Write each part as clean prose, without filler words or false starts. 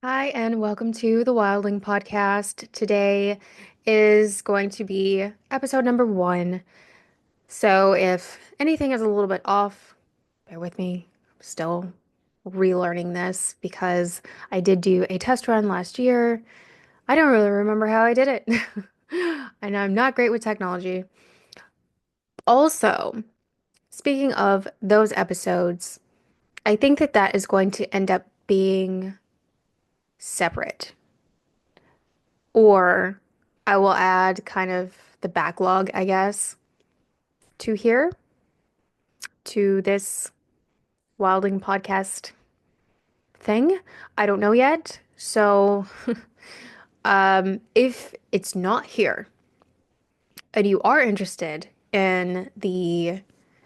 Hi, and welcome to the Wildling podcast. Today is going to be episode number one. So, if anything is a little bit off, bear with me. I'm still relearning this because I did do a test run last year. I don't really remember how I did it, and I'm not great with technology. Also, speaking of those episodes, I think that that is going to end up being separate. Or I will add kind of the backlog, I guess, to here, to this Wilding podcast thing. I don't know yet. So, if it's not here and you are interested in the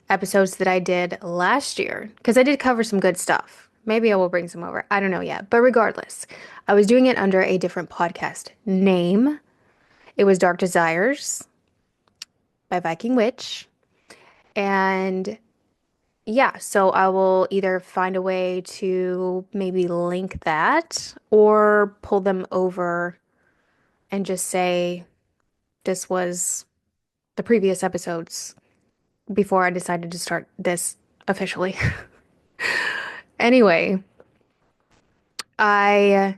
episodes that I did last year, because I did cover some good stuff. Maybe I will bring some over. I don't know yet. But regardless, I was doing it under a different podcast name. It was Dark Desires by Viking Witch. And yeah, so I will either find a way to maybe link that or pull them over and just say this was the previous episodes before I decided to start this officially. Anyway, I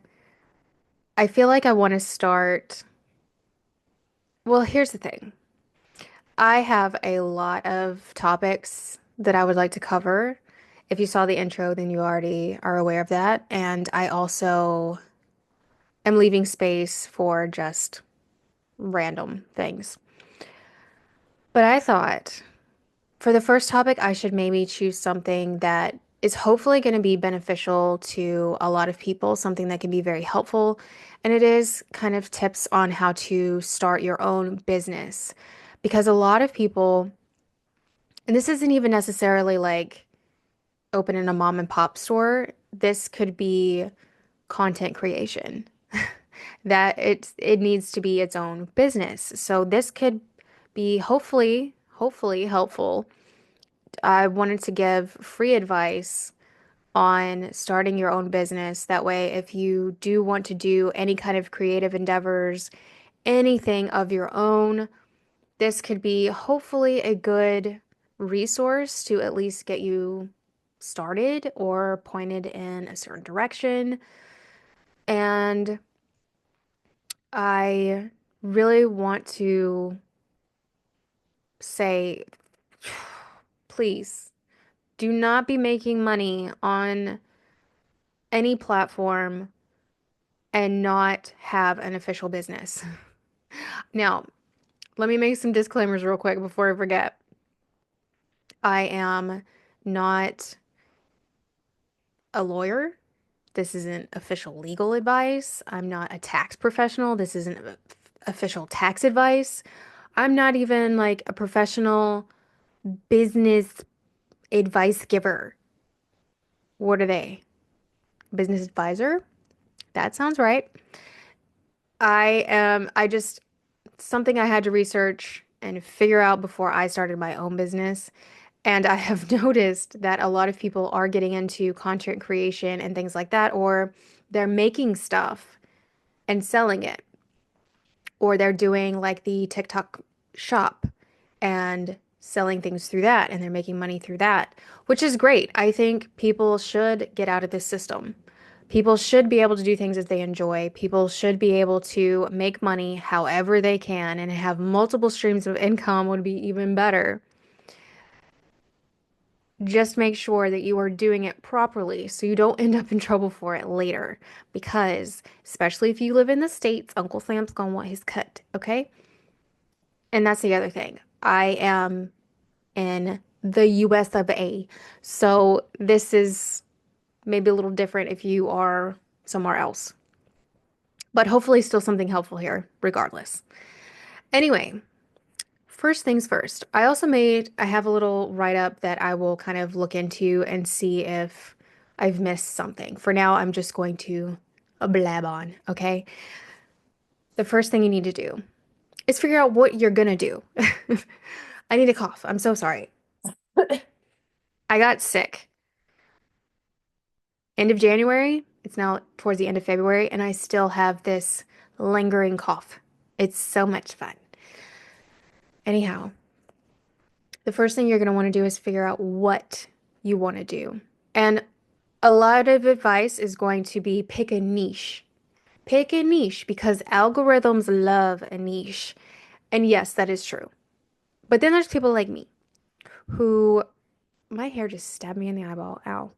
I feel like I want to start. Well, here's the thing. I have a lot of topics that I would like to cover. If you saw the intro, then you already are aware of that. And I also am leaving space for just random things. But I thought for the first topic, I should maybe choose something that is hopefully going to be beneficial to a lot of people, something that can be very helpful. And it is kind of tips on how to start your own business. Because a lot of people, and this isn't even necessarily like opening a mom and pop store, this could be content creation. That it needs to be its own business. So this could be hopefully helpful. I wanted to give free advice on starting your own business. That way, if you do want to do any kind of creative endeavors, anything of your own, this could be hopefully a good resource to at least get you started or pointed in a certain direction. And I really want to say, please do not be making money on any platform and not have an official business. Now, let me make some disclaimers real quick before I forget. I am not a lawyer. This isn't official legal advice. I'm not a tax professional. This isn't official tax advice. I'm not even like a professional business advice giver. What are they? Business advisor? That sounds right. I just, something I had to research and figure out before I started my own business. And I have noticed that a lot of people are getting into content creation and things like that, or they're making stuff and selling it, or they're doing like the TikTok shop and selling things through that, and they're making money through that, which is great. I think people should get out of this system. People should be able to do things as they enjoy. People should be able to make money however they can and have multiple streams of income would be even better. Just make sure that you are doing it properly so you don't end up in trouble for it later. Because, especially if you live in the States, Uncle Sam's gonna want his cut, okay? And that's the other thing. I am in the US of A. So this is maybe a little different if you are somewhere else. But hopefully still something helpful here, regardless. Anyway, first things first. I have a little write-up that I will kind of look into and see if I've missed something. For now, I'm just going to blab on, okay? The first thing you need to do is figure out what you're gonna do. I need a cough. I'm so sorry. I got sick. End of January, It's now towards the end of February, and I still have this lingering cough. It's so much fun. Anyhow, the first thing you're going to want to do is figure out what you want to do. And a lot of advice is going to be pick a niche. Pick a niche because algorithms love a niche. And yes, that is true. But then there's people like me who, my hair just stabbed me in the eyeball, ow,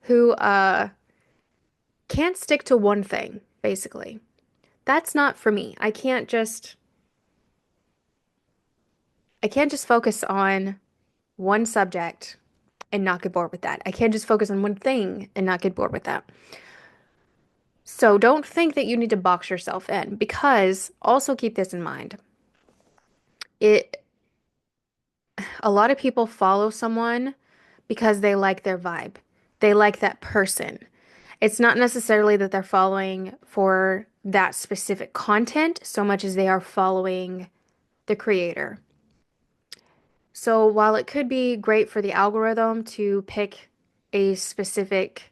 who can't stick to one thing, basically. That's not for me. I can't just focus on one subject and not get bored with that. I can't just focus on one thing and not get bored with that. So don't think that you need to box yourself in because also keep this in mind. It a lot of people follow someone because they like their vibe. They like that person. It's not necessarily that they're following for that specific content so much as they are following the creator. So while it could be great for the algorithm to pick a specific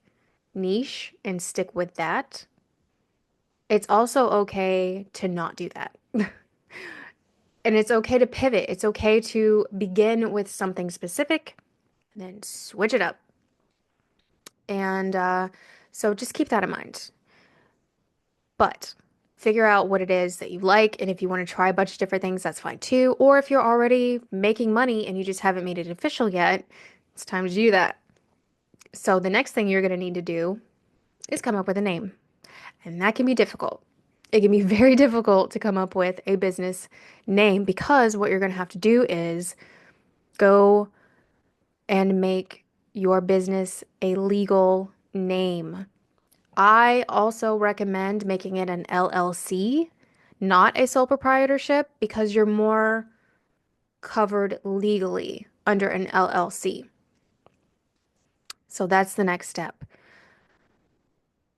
niche and stick with that, it's also okay to not do that. And it's okay to pivot. It's okay to begin with something specific and then switch it up. And so just keep that in mind. But figure out what it is that you like. And if you want to try a bunch of different things, that's fine too. Or if you're already making money and you just haven't made it official yet, it's time to do that. So the next thing you're going to need to do is come up with a name. And that can be difficult. It can be very difficult to come up with a business name because what you're going to have to do is go and make your business a legal name. I also recommend making it an LLC, not a sole proprietorship, because you're more covered legally under an LLC. So that's the next step.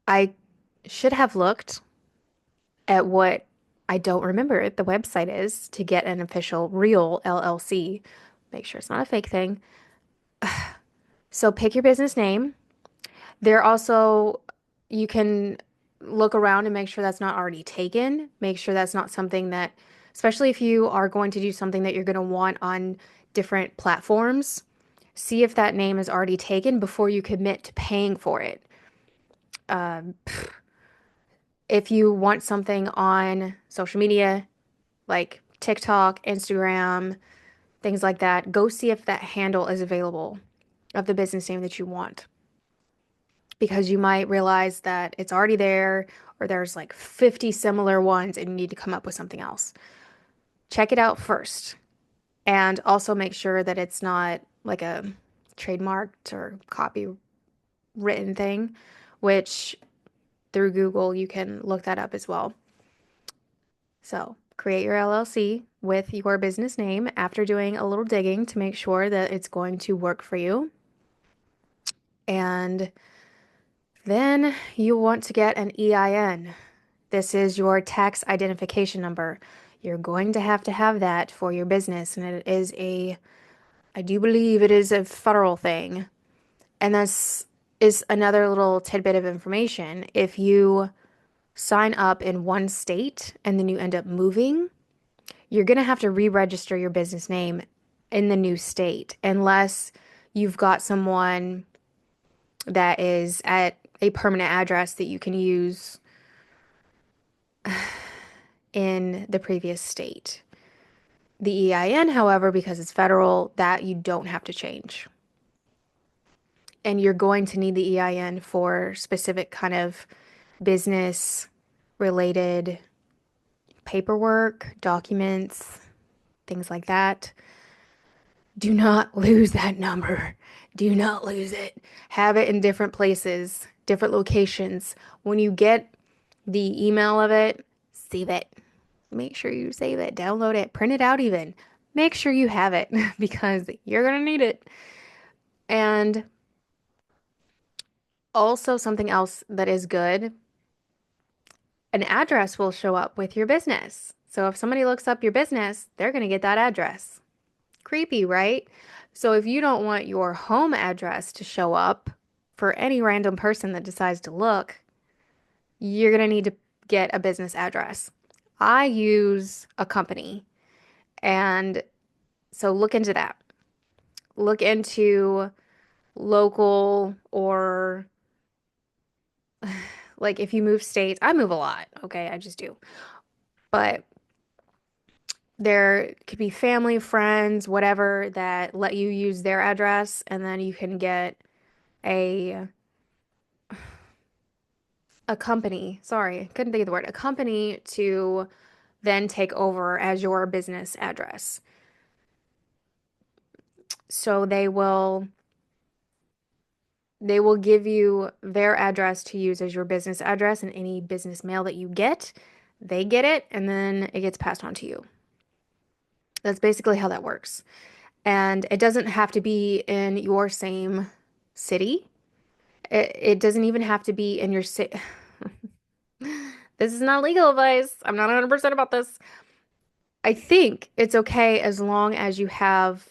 I should have looked at what I don't remember the website is to get an official real LLC. Make sure it's not a fake thing. So pick your business name. There also, you can look around and make sure that's not already taken. Make sure that's not something that, especially if you are going to do something that you're going to want on different platforms, see if that name is already taken before you commit to paying for it. Um, if you want something on social media, like TikTok, Instagram, things like that, go see if that handle is available of the business name that you want. Because you might realize that it's already there or there's like 50 similar ones and you need to come up with something else. Check it out first and also make sure that it's not like a trademarked or copywritten thing, which through Google you can look that up as well. So create your LLC with your business name after doing a little digging to make sure that it's going to work for you. And then you want to get an EIN. This is your tax identification number. You're going to have that for your business, and I do believe it is a federal thing. And this is another little tidbit of information. If you sign up in one state and then you end up moving, you're going to have to re-register your business name in the new state unless you've got someone that is at a permanent address that you can use in the previous state. The EIN, however, because it's federal, that you don't have to change. And you're going to need the EIN for specific kind of business related paperwork, documents, things like that. Do not lose that number. Do not lose it. Have it in different places, different locations. When you get the email of it, save it. Make sure you save it, download it, print it out even. Make sure you have it because you're going to need it. And also something else that is good, an address will show up with your business. So if somebody looks up your business, they're going to get that address. Creepy, right? So if you don't want your home address to show up for any random person that decides to look, you're going to need to get a business address. I use a company, and so look into that. Look into local or like if you move states. I move a lot, okay? I just do. But there could be family, friends, whatever that let you use their address, and then you can get a a company, sorry, couldn't think of the word, a company to then take over as your business address. So they will give you their address to use as your business address, and any business mail that you get, they get it and then it gets passed on to you. That's basically how that works. And it doesn't have to be in your same city. It doesn't even have to be in your city. This is not legal advice. I'm not 100% about this. I think it's okay as long as you have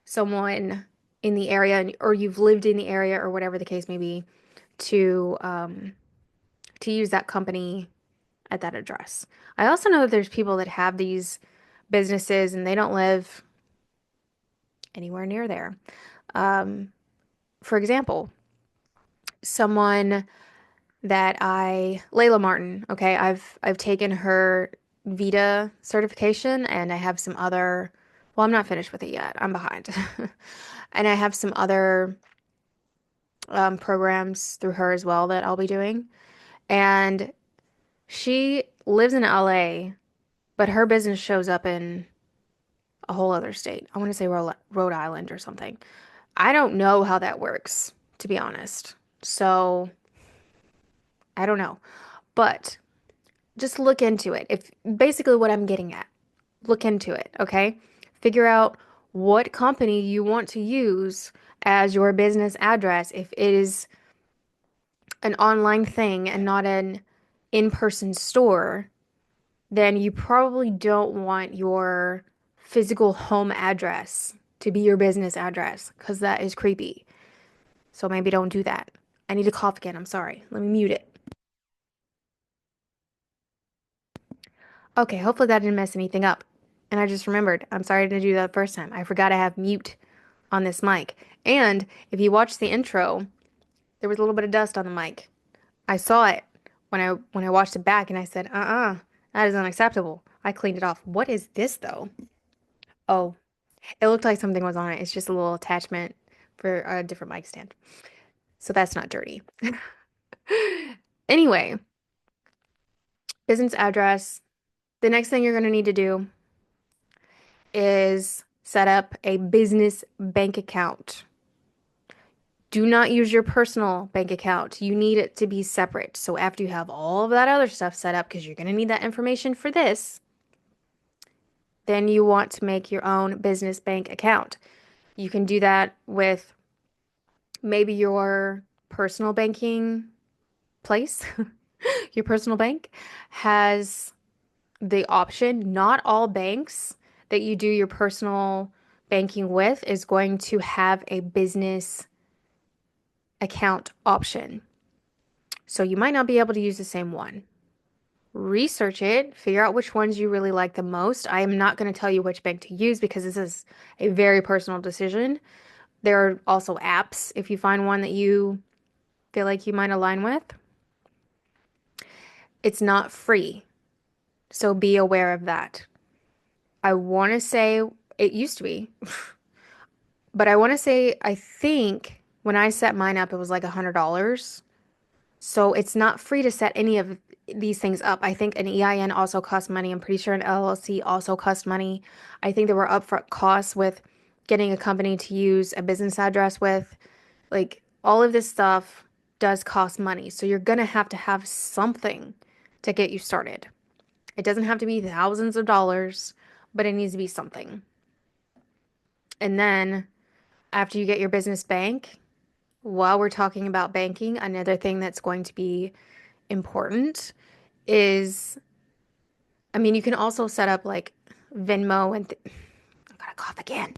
someone in the area or you've lived in the area or whatever the case may be to use that company at that address. I also know that there's people that have these businesses and they don't live anywhere near there. Um, for example, someone Layla Martin, okay, I've taken her Vita certification and I have some other, well, I'm not finished with it yet. I'm behind. And I have some other programs through her as well that I'll be doing. And she lives in LA, but her business shows up in a whole other state. I want to say Rhode Island or something. I don't know how that works, to be honest. So I don't know. But just look into it. If basically what I'm getting at, look into it, okay? Figure out what company you want to use as your business address if it is an online thing and not an in-person store, then you probably don't want your physical home address to be your business address because that is creepy. So maybe don't do that. I need to cough again. I'm sorry. Let me mute it. Okay, hopefully that didn't mess anything up. And I just remembered, I'm sorry to do that the first time. I forgot I have mute on this mic. And if you watch the intro, there was a little bit of dust on the mic. I saw it when I watched it back and I said, that is unacceptable. I cleaned it off. What is this though? Oh, it looked like something was on it. It's just a little attachment for a different mic stand. So that's not dirty. Anyway, business address. The next thing you're going to need to do is set up a business bank account. Do not use your personal bank account. You need it to be separate. So after you have all of that other stuff set up, because you're going to need that information for this, then you want to make your own business bank account. You can do that with maybe your personal banking place. Your personal bank has the option. Not all banks that you do your personal banking with is going to have a business account option. So you might not be able to use the same one. Research it, figure out which ones you really like the most. I am not going to tell you which bank to use because this is a very personal decision. There are also apps if you find one that you feel like you might align with. It's not free, so be aware of that. I want to say it used to be, but I want to say I think when I set mine up, it was like $100. So it's not free to set any of these things up. I think an EIN also costs money. I'm pretty sure an LLC also costs money. I think there were upfront costs with getting a company to use a business address with. Like all of this stuff does cost money. So you're gonna have to have something to get you started. It doesn't have to be thousands of dollars, but it needs to be something. And then after you get your business bank, while we're talking about banking, another thing that's going to be important is, I mean, you can also set up like Venmo and I'm gonna cough again.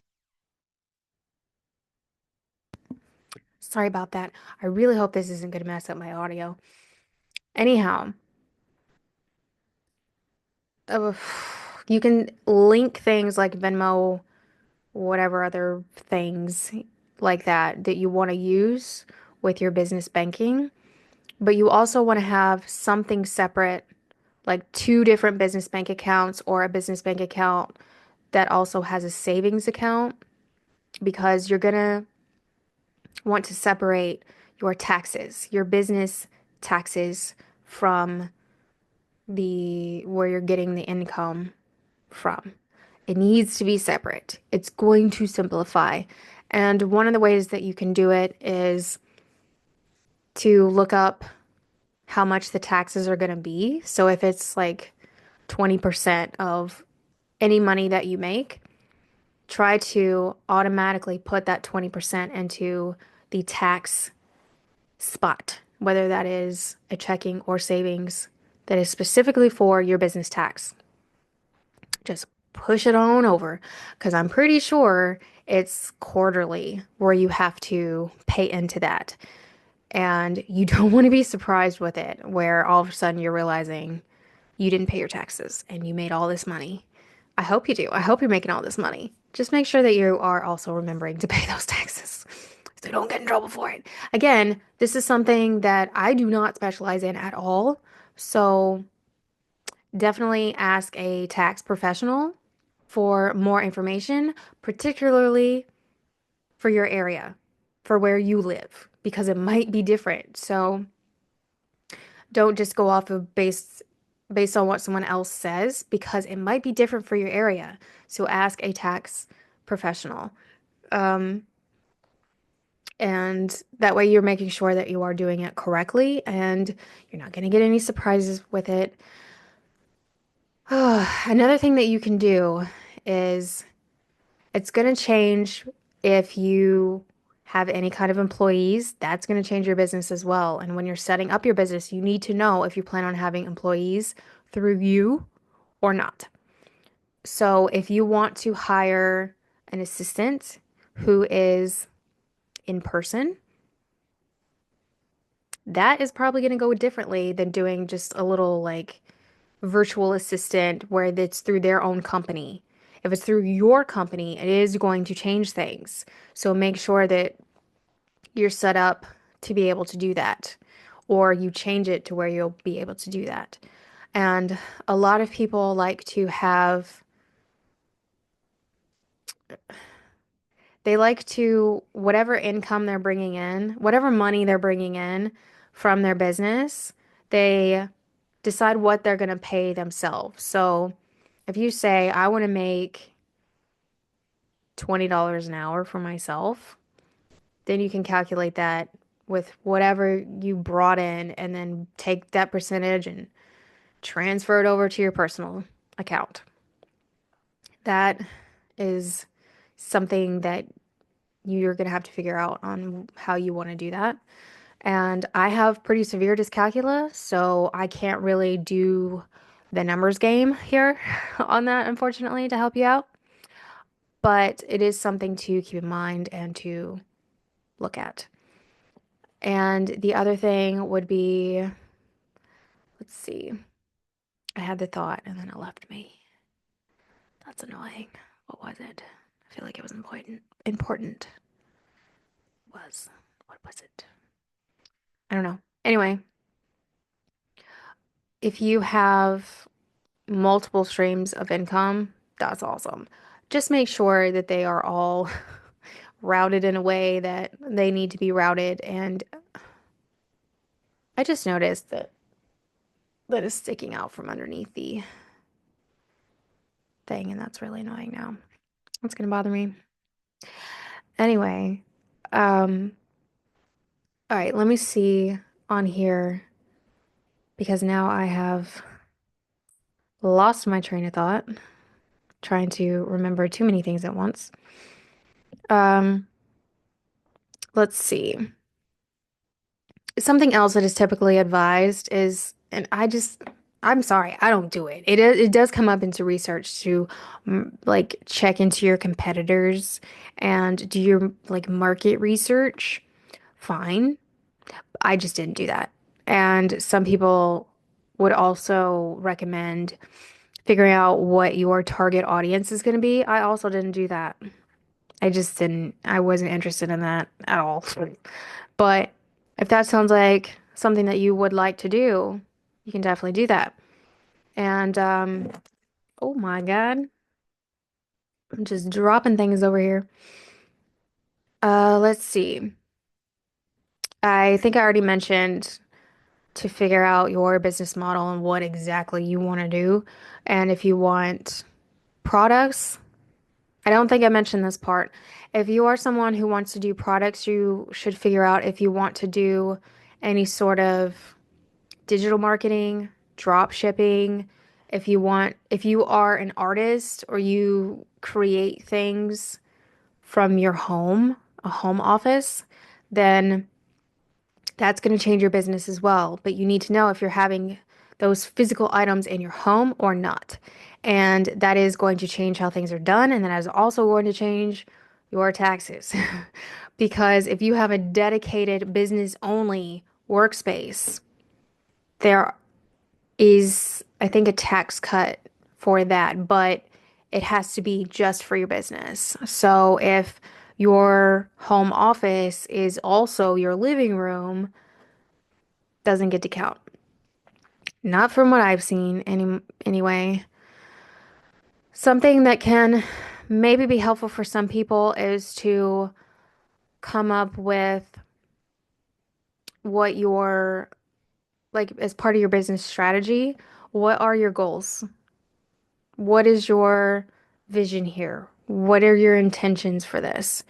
Sorry about that. I really hope this isn't gonna mess up my audio. Anyhow, uh, you can link things like Venmo, whatever other things like that you want to use with your business banking, but you also want to have something separate, like two different business bank accounts or a business bank account that also has a savings account because you're gonna want to separate your taxes, your business taxes from the where you're getting the income from. It needs to be separate. It's going to simplify. And one of the ways that you can do it is to look up how much the taxes are going to be. So if it's like 20% of any money that you make, try to automatically put that 20% into the tax spot, whether that is a checking or savings that is specifically for your business tax. Just push it on over because I'm pretty sure it's quarterly where you have to pay into that. And you don't want to be surprised with it, where all of a sudden you're realizing you didn't pay your taxes and you made all this money. I hope you do. I hope you're making all this money. Just make sure that you are also remembering to pay those taxes so you don't get in trouble for it. Again, this is something that I do not specialize in at all. So definitely ask a tax professional for more information, particularly for your area, for where you live, because it might be different. So don't just go off of based on what someone else says because it might be different for your area. So ask a tax professional. Um, and that way you're making sure that you are doing it correctly and you're not going to get any surprises with it. Another thing that you can do is it's going to change if you have any kind of employees. That's going to change your business as well. And when you're setting up your business, you need to know if you plan on having employees through you or not. So if you want to hire an assistant who is in person, that is probably going to go differently than doing just a little like virtual assistant where it's through their own company. If it's through your company, it is going to change things. So make sure that you're set up to be able to do that, or you change it to where you'll be able to do that. And a lot of people like to have, they like to, whatever income they're bringing in, whatever money they're bringing in from their business, they decide what they're going to pay themselves. So if you say, I want to make $20 an hour for myself, then you can calculate that with whatever you brought in and then take that percentage and transfer it over to your personal account. That is something that you're going to have to figure out on how you want to do that. And I have pretty severe dyscalculia, so I can't really do the numbers game here on that, unfortunately, to help you out. But it is something to keep in mind and to look at. And the other thing would be, let's see, I had the thought and then it left me. That's annoying. What was it? I feel like it was important. Important was, what was it? I don't know. Anyway, if you have multiple streams of income, that's awesome. Just make sure that they are all routed in a way that they need to be routed. And I just noticed that that is sticking out from underneath the thing, and that's really annoying now. It's gonna bother me. Anyway, um, all right, let me see on here because now I have lost my train of thought, trying to remember too many things at once. Um, let's see. Something else that is typically advised is, and I'm sorry, I don't do it. It does come up into research to like check into your competitors and do your like market research. Fine. I just didn't do that. And some people would also recommend figuring out what your target audience is going to be. I also didn't do that. I wasn't interested in that at all. But if that sounds like something that you would like to do, you can definitely do that. And oh my God, I'm just dropping things over here. Let's see. I think I already mentioned to figure out your business model and what exactly you want to do. And if you want products, I don't think I mentioned this part. If you are someone who wants to do products, you should figure out if you want to do any sort of digital marketing, drop shipping, if you are an artist or you create things from your home, a home office, then that's going to change your business as well. But you need to know if you're having those physical items in your home or not. And that is going to change how things are done. And that is also going to change your taxes. Because if you have a dedicated business only workspace, there is, I think, a tax cut for that, but it has to be just for your business. So if your home office is also your living room, doesn't get to count. Not from what I've seen anyway. Something that can maybe be helpful for some people is to come up with what your like as part of your business strategy, what are your goals? What is your vision here? What are your intentions for this?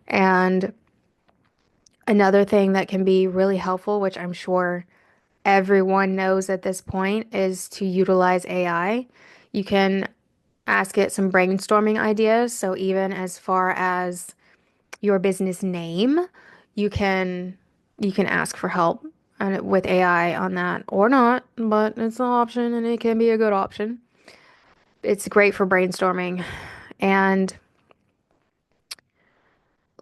And another thing that can be really helpful, which I'm sure everyone knows at this point, is to utilize AI. You can ask it some brainstorming ideas. So even as far as your business name, you can you can ask for help with AI on that or not, but it's an option and it can be a good option. It's great for brainstorming. And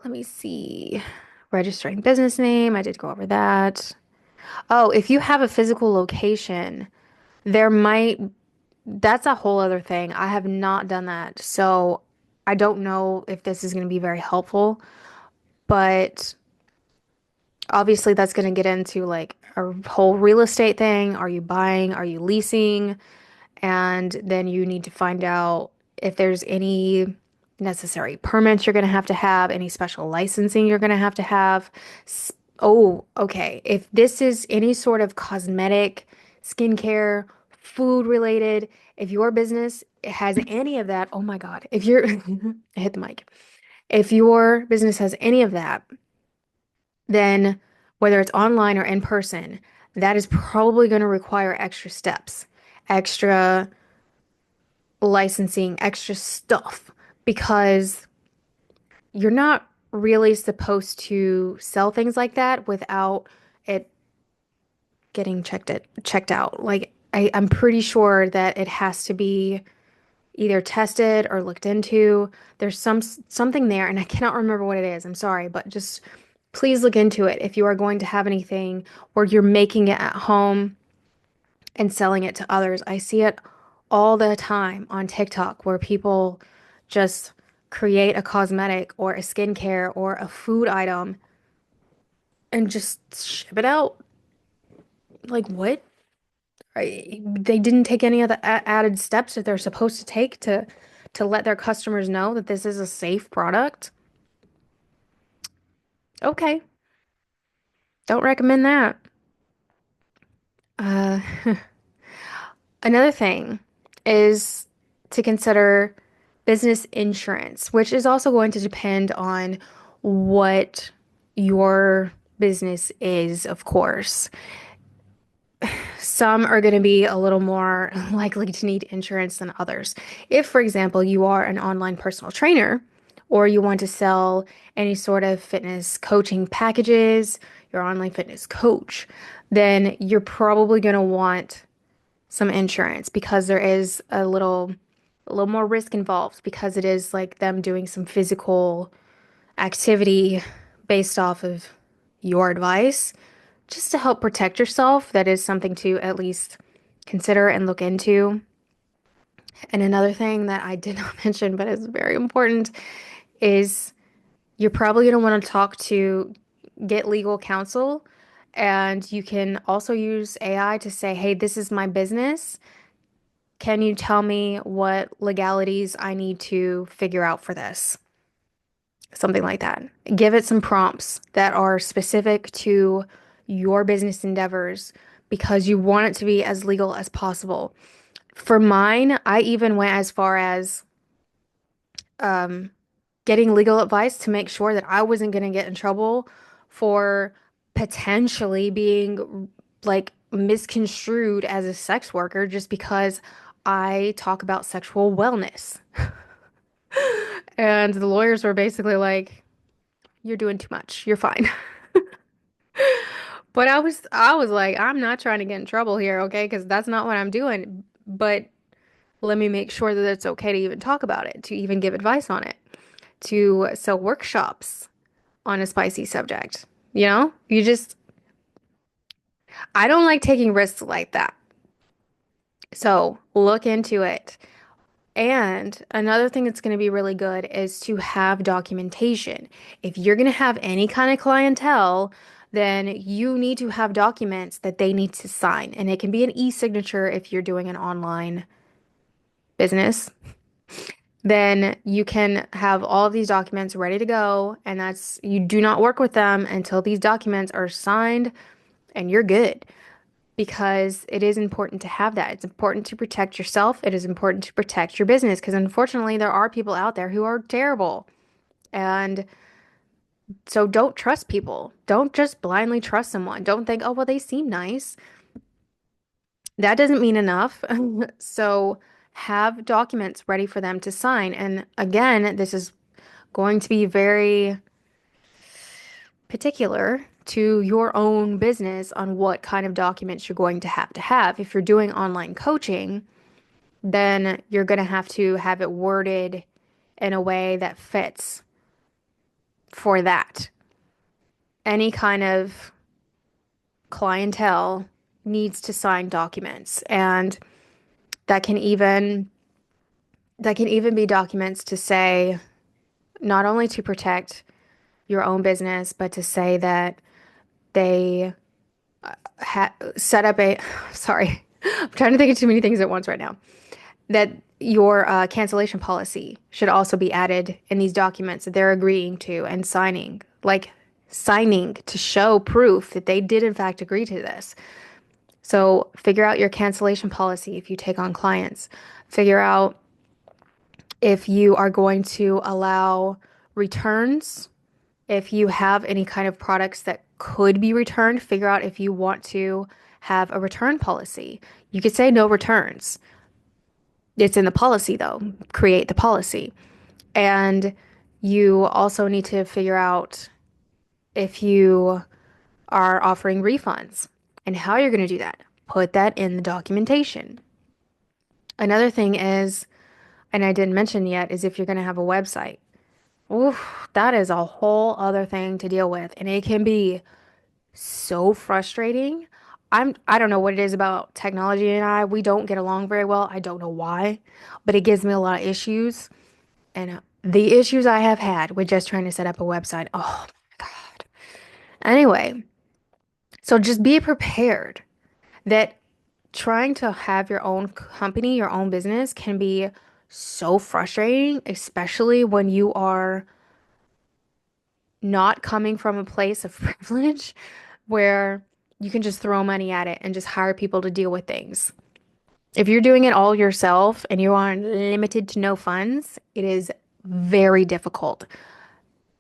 let me see. Registering business name, I did go over that. Oh, if you have a physical location, there might, that's a whole other thing. I have not done that. So I don't know if this is going to be very helpful, but obviously that's going to get into like a whole real estate thing. Are you buying? Are you leasing? And then you need to find out if there's any necessary permits you're going to have, any special licensing you're going to have. Oh, okay. If this is any sort of cosmetic, skincare, food related, if your business has any of that, oh my God, if you're, I hit the mic. If your business has any of that, then whether it's online or in person, that is probably going to require extra steps, extra licensing, extra stuff, because you're not really supposed to sell things like that without it getting checked out. Like I'm pretty sure that it has to be either tested or looked into. There's something there, and I cannot remember what it is. I'm sorry, but just please look into it if you are going to have anything or you're making it at home and selling it to others. I see it all the time on TikTok where people just create a cosmetic or a skincare or a food item and just ship it out. Like, what? They didn't take any of the added steps that they're supposed to take to let their customers know that this is a safe product. Okay, don't recommend that. Uh, Another thing is to consider business insurance, which is also going to depend on what your business is, of course. Some are going to be a little more likely to need insurance than others. If, for example, you are an online personal trainer or you want to sell any sort of fitness coaching packages, your online fitness coach, then you're probably going to want some insurance because there is a little more risk involved because it is like them doing some physical activity based off of your advice just to help protect yourself, that is something to at least consider and look into. And another thing that I did not mention, but is very important, is you're probably going to want to get legal counsel. And you can also use AI to say, hey, this is my business. Can you tell me what legalities I need to figure out for this? Something like that. Give it some prompts that are specific to your business endeavors because you want it to be as legal as possible. For mine, I even went as far as getting legal advice to make sure that I wasn't going to get in trouble for potentially being like misconstrued as a sex worker just because I talk about sexual wellness. And the lawyers were basically like, you're doing too much. You're fine. But I was like, I'm not trying to get in trouble here, okay? Because that's not what I'm doing. But let me make sure that it's okay to even talk about it, to even give advice on it, to sell workshops on a spicy subject. I don't like taking risks like that. So look into it. And another thing that's going to be really good is to have documentation. If you're going to have any kind of clientele, then you need to have documents that they need to sign. And it can be an e-signature if you're doing an online business. Then you can have all of these documents ready to go. And you do not work with them until these documents are signed and you're good. Because it is important to have that. It's important to protect yourself. It is important to protect your business because unfortunately, there are people out there who are terrible. And so don't trust people. Don't just blindly trust someone. Don't think, oh, well, they seem nice. That doesn't mean enough. So have documents ready for them to sign. And again, this is going to be very particular to your own business on what kind of documents you're going to have to have. If you're doing online coaching, then you're going to have it worded in a way that fits for that. Any kind of clientele needs to sign documents, and that can even be documents to say not only to protect your own business, but to say that they set up a sorry, I'm trying to think of too many things at once right now. That your cancellation policy should also be added in these documents that they're agreeing to and signing, like signing to show proof that they did in fact agree to this. So figure out your cancellation policy if you take on clients. Figure out if you are going to allow returns. If you have any kind of products that could be returned, figure out if you want to have a return policy. You could say no returns. It's in the policy though. Create the policy. And you also need to figure out if you are offering refunds and how you're going to do that. Put that in the documentation. Another thing is, and I didn't mention yet, is if you're going to have a website. Oof, that is a whole other thing to deal with. And it can be so frustrating. I don't know what it is about technology and we don't get along very well. I don't know why, but it gives me a lot of issues. And the issues I have had with just trying to set up a website. Oh my God. Anyway, so just be prepared that trying to have your own company, your own business can be so frustrating, especially when you are not coming from a place of privilege where you can just throw money at it and just hire people to deal with things. If you're doing it all yourself and you are limited to no funds, it is very difficult.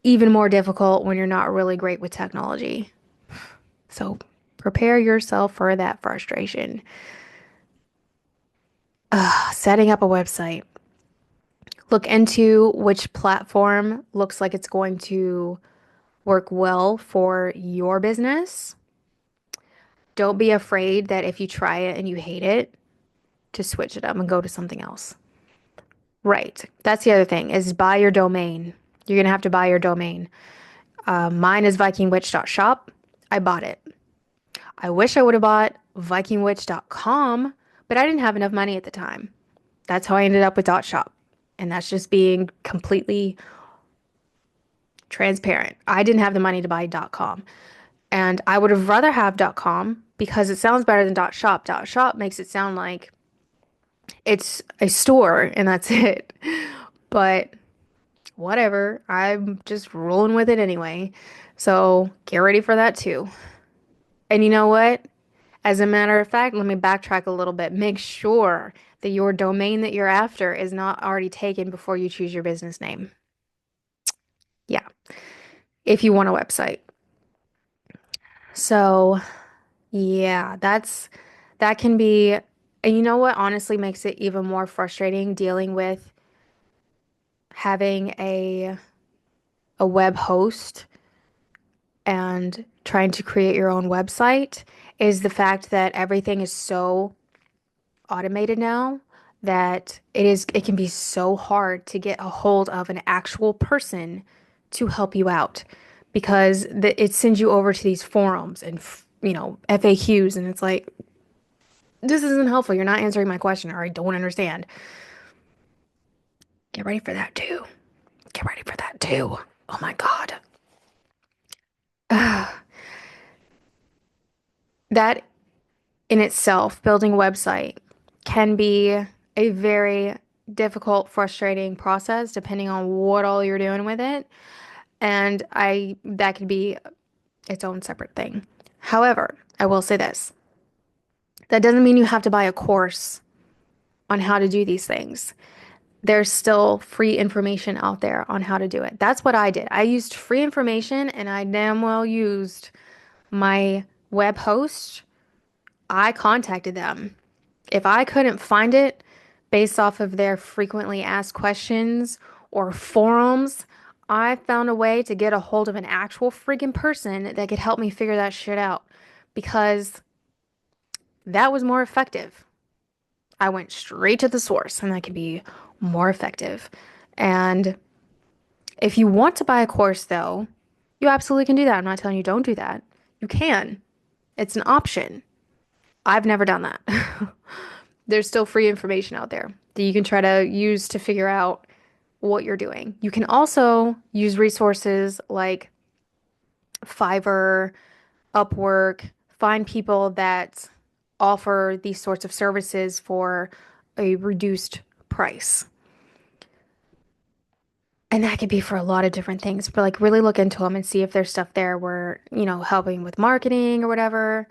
Even more difficult when you're not really great with technology. So prepare yourself for that frustration. Setting up a website. Look into which platform looks like it's going to work well for your business. Don't be afraid that if you try it and you hate it, to switch it up and go to something else. Right. That's the other thing is buy your domain. You're going to have to buy your domain. Mine is vikingwitch.shop. I bought it. I wish I would have bought vikingwitch.com, but I didn't have enough money at the time. That's how I ended up with .shop. And that's just being completely transparent. I didn't have the money to buy .com. And I would have rather have .com because it sounds better than .shop. .shop makes it sound like it's a store and that's it. But whatever, I'm just rolling with it anyway. So get ready for that too. And you know what? As a matter of fact, let me backtrack a little bit. Make sure that your domain that you're after is not already taken before you choose your business name. Yeah, if you want a website. So, yeah, that can be, and you know what honestly makes it even more frustrating dealing with having a web host and trying to create your own website is the fact that everything is so automated now that it can be so hard to get a hold of an actual person to help you out because it sends you over to these forums and FAQs and it's like this isn't helpful. You're not answering my question or I don't understand. Get ready for that too. Get ready for that too. Oh my God. That in itself, building a website can be a very difficult, frustrating process depending on what all you're doing with it. And that could be its own separate thing. However, I will say this. That doesn't mean you have to buy a course on how to do these things. There's still free information out there on how to do it. That's what I did. I used free information and I damn well used my web host. I contacted them. If I couldn't find it based off of their frequently asked questions or forums, I found a way to get a hold of an actual freaking person that could help me figure that shit out because that was more effective. I went straight to the source and that could be more effective. And if you want to buy a course, though, you absolutely can do that. I'm not telling you don't do that. You can. It's an option. I've never done that. There's still free information out there that you can try to use to figure out what you're doing. You can also use resources like Fiverr, Upwork, find people that offer these sorts of services for a reduced price. And that could be for a lot of different things, but like really look into them and see if there's stuff there where, helping with marketing or whatever.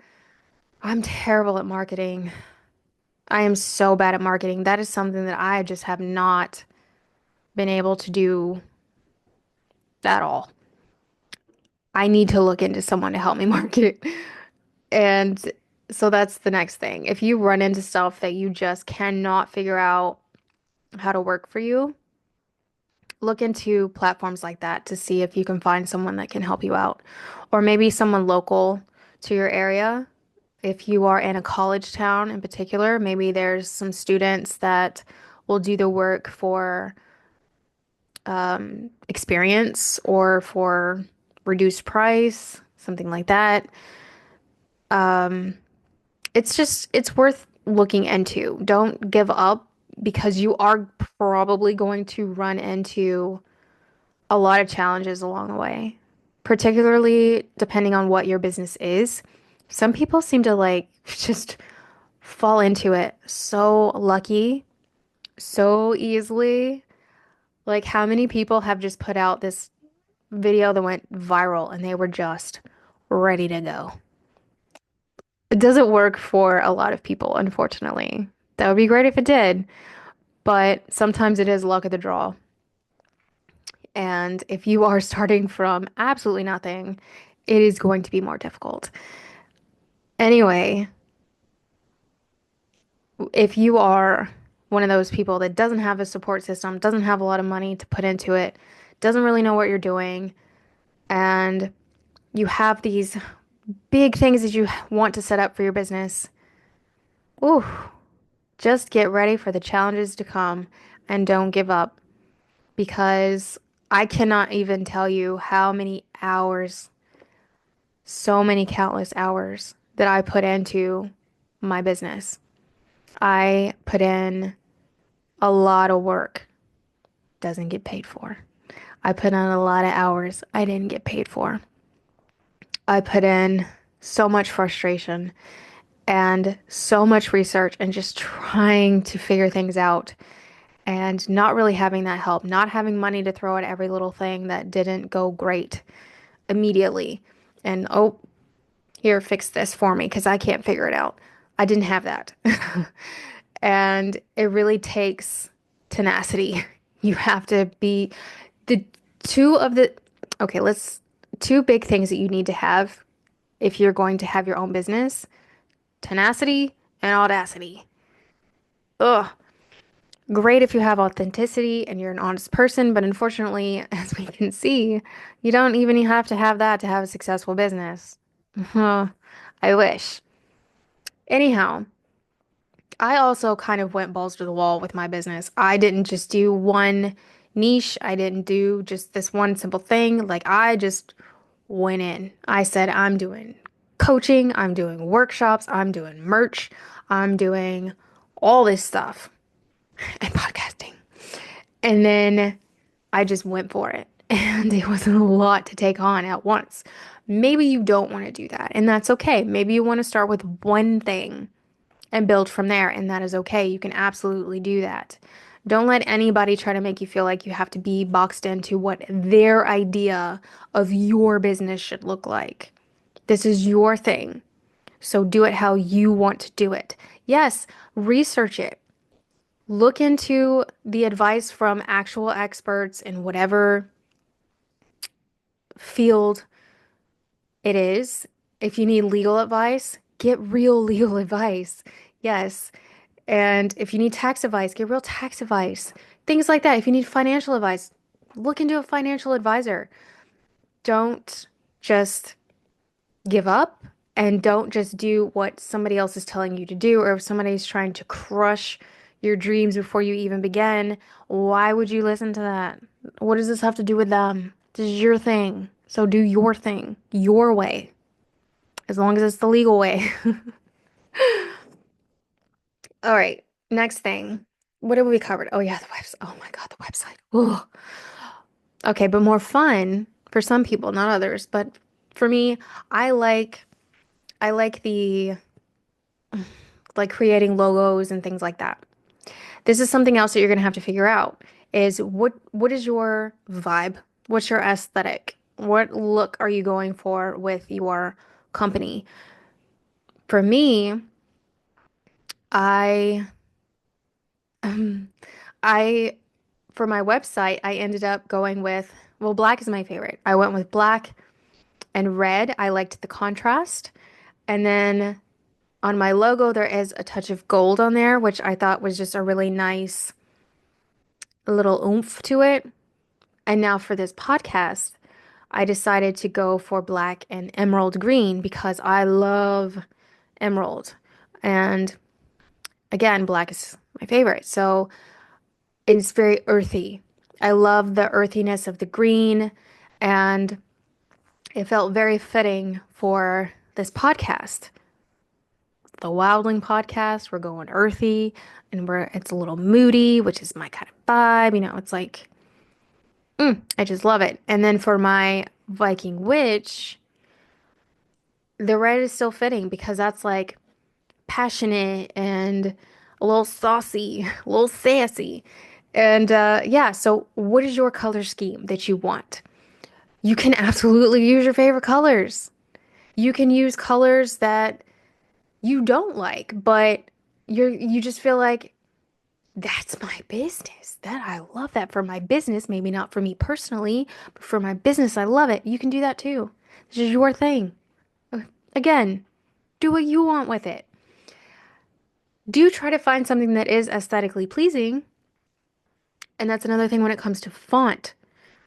I'm terrible at marketing. I am so bad at marketing. That is something that I just have not been able to do at all. I need to look into someone to help me market it. And so that's the next thing. If you run into stuff that you just cannot figure out how to work for you, look into platforms like that to see if you can find someone that can help you out. Or maybe someone local to your area. If you are in a college town in particular, maybe there's some students that will do the work for experience or for reduced price, something like that. It's worth looking into. Don't give up because you are probably going to run into a lot of challenges along the way, particularly depending on what your business is. Some people seem to like just fall into it so lucky, so easily. Like, how many people have just put out this video that went viral and they were just ready to go? It doesn't work for a lot of people, unfortunately. That would be great if it did, but sometimes it is luck of the draw. And if you are starting from absolutely nothing, it is going to be more difficult. Anyway, if you are one of those people that doesn't have a support system, doesn't have a lot of money to put into it, doesn't really know what you're doing, and you have these big things that you want to set up for your business, ooh, just get ready for the challenges to come and don't give up because I cannot even tell you how many hours, so many countless hours that I put into my business. I put in a lot of work, doesn't get paid for. I put in a lot of hours I didn't get paid for. I put in so much frustration and so much research and just trying to figure things out and not really having that help, not having money to throw at every little thing that didn't go great immediately. And oh, here, fix this for me because I can't figure it out. I didn't have that. And it really takes tenacity. You have to be the two of the, okay, two big things that you need to have if you're going to have your own business: tenacity and audacity. Ugh. Great if you have authenticity and you're an honest person, but unfortunately, as we can see, you don't even have to have that to have a successful business. Huh. I wish. Anyhow, I also kind of went balls to the wall with my business. I didn't just do one niche. I didn't do just this one simple thing. Like I just went in. I said, I'm doing coaching, I'm doing workshops, I'm doing merch, I'm doing all this stuff and podcasting. And then I just went for it. And it was a lot to take on at once. Maybe you don't want to do that, and that's okay. Maybe you want to start with one thing and build from there, and that is okay. You can absolutely do that. Don't let anybody try to make you feel like you have to be boxed into what their idea of your business should look like. This is your thing, so do it how you want to do it. Yes, research it. Look into the advice from actual experts in whatever field it is. If you need legal advice, get real legal advice. Yes. And if you need tax advice, get real tax advice. Things like that. If you need financial advice, look into a financial advisor. Don't just give up and don't just do what somebody else is telling you to do, or if somebody's trying to crush your dreams before you even begin. Why would you listen to that? What does this have to do with them? This is your thing. So do your thing, your way, as long as it's the legal way. All right, next thing. What have we covered? Oh yeah, the website. Oh my God, the website. Ooh. Okay, but more fun for some people, not others. But for me, I like I like the like creating logos and things like that. This is something else that you're gonna have to figure out is what is your vibe? What's your aesthetic? What look are you going for with your company? For me, I I for my website, I ended up going with, well, black is my favorite. I went with black and red. I liked the contrast. And then on my logo, there is a touch of gold on there, which I thought was just a really nice little oomph to it. And now for this podcast, I decided to go for black and emerald green because I love emerald. And again, black is my favorite. So it's very earthy. I love the earthiness of the green, and it felt very fitting for this podcast. The Wildling podcast, we're going earthy and it's a little moody, which is my kind of vibe. It's like, I just love it. And then for my Viking Witch, the red is still fitting because that's like passionate and a little saucy, a little sassy. And yeah, so what is your color scheme that you want? You can absolutely use your favorite colors. You can use colors that you don't like, but you just feel like that's my business. That I love that for my business, maybe not for me personally, but for my business, I love it. You can do that too. This is your thing. Again, do what you want with it. Do try to find something that is aesthetically pleasing. And that's another thing when it comes to font.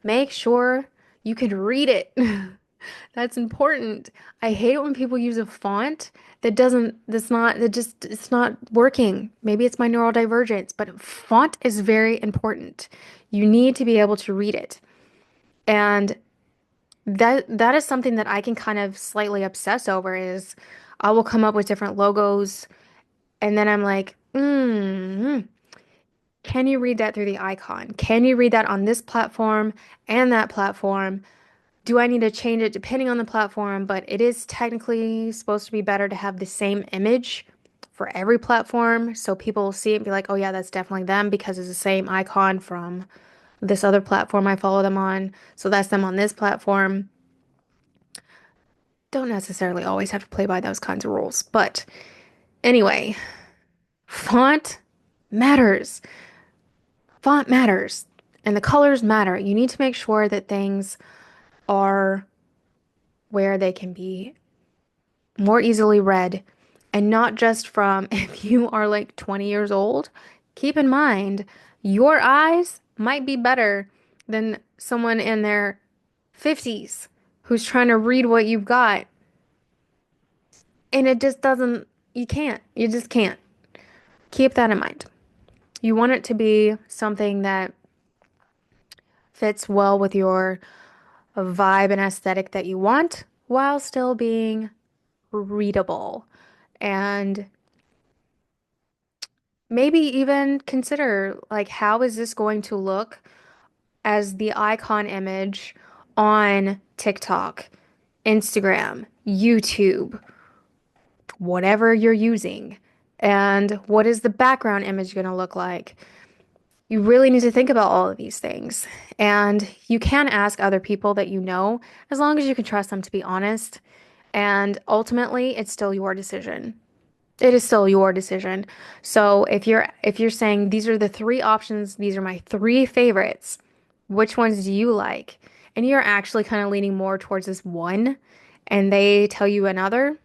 Make sure you can read it. That's important. I hate it when people use a font it's not working. Maybe it's my neurodivergence, but font is very important. You need to be able to read it. And that is something that I can kind of slightly obsess over is I will come up with different logos, and then I'm like, can you read that through the icon? Can you read that on this platform and that platform? Do I need to change it depending on the platform? But it is technically supposed to be better to have the same image for every platform so people will see it and be like, oh, yeah, that's definitely them because it's the same icon from this other platform I follow them on. So that's them on this platform. Don't necessarily always have to play by those kinds of rules. But anyway, font matters. Font matters. And the colors matter. You need to make sure that things are where they can be more easily read and not just from if you are like 20 years old. Keep in mind, your eyes might be better than someone in their 50s who's trying to read what you've got. And it just doesn't, you can't. You just can't. Keep that in mind. You want it to be something that fits well with your vibe and aesthetic that you want while still being readable. And maybe even consider like how is this going to look as the icon image on TikTok, Instagram, YouTube, whatever you're using. And what is the background image going to look like? You really need to think about all of these things. And you can ask other people that you know, as long as you can trust them to be honest. And ultimately, it's still your decision. It is still your decision. So if you're saying these are the three options, these are my three favorites, which ones do you like? And you're actually kind of leaning more towards this one, and they tell you another,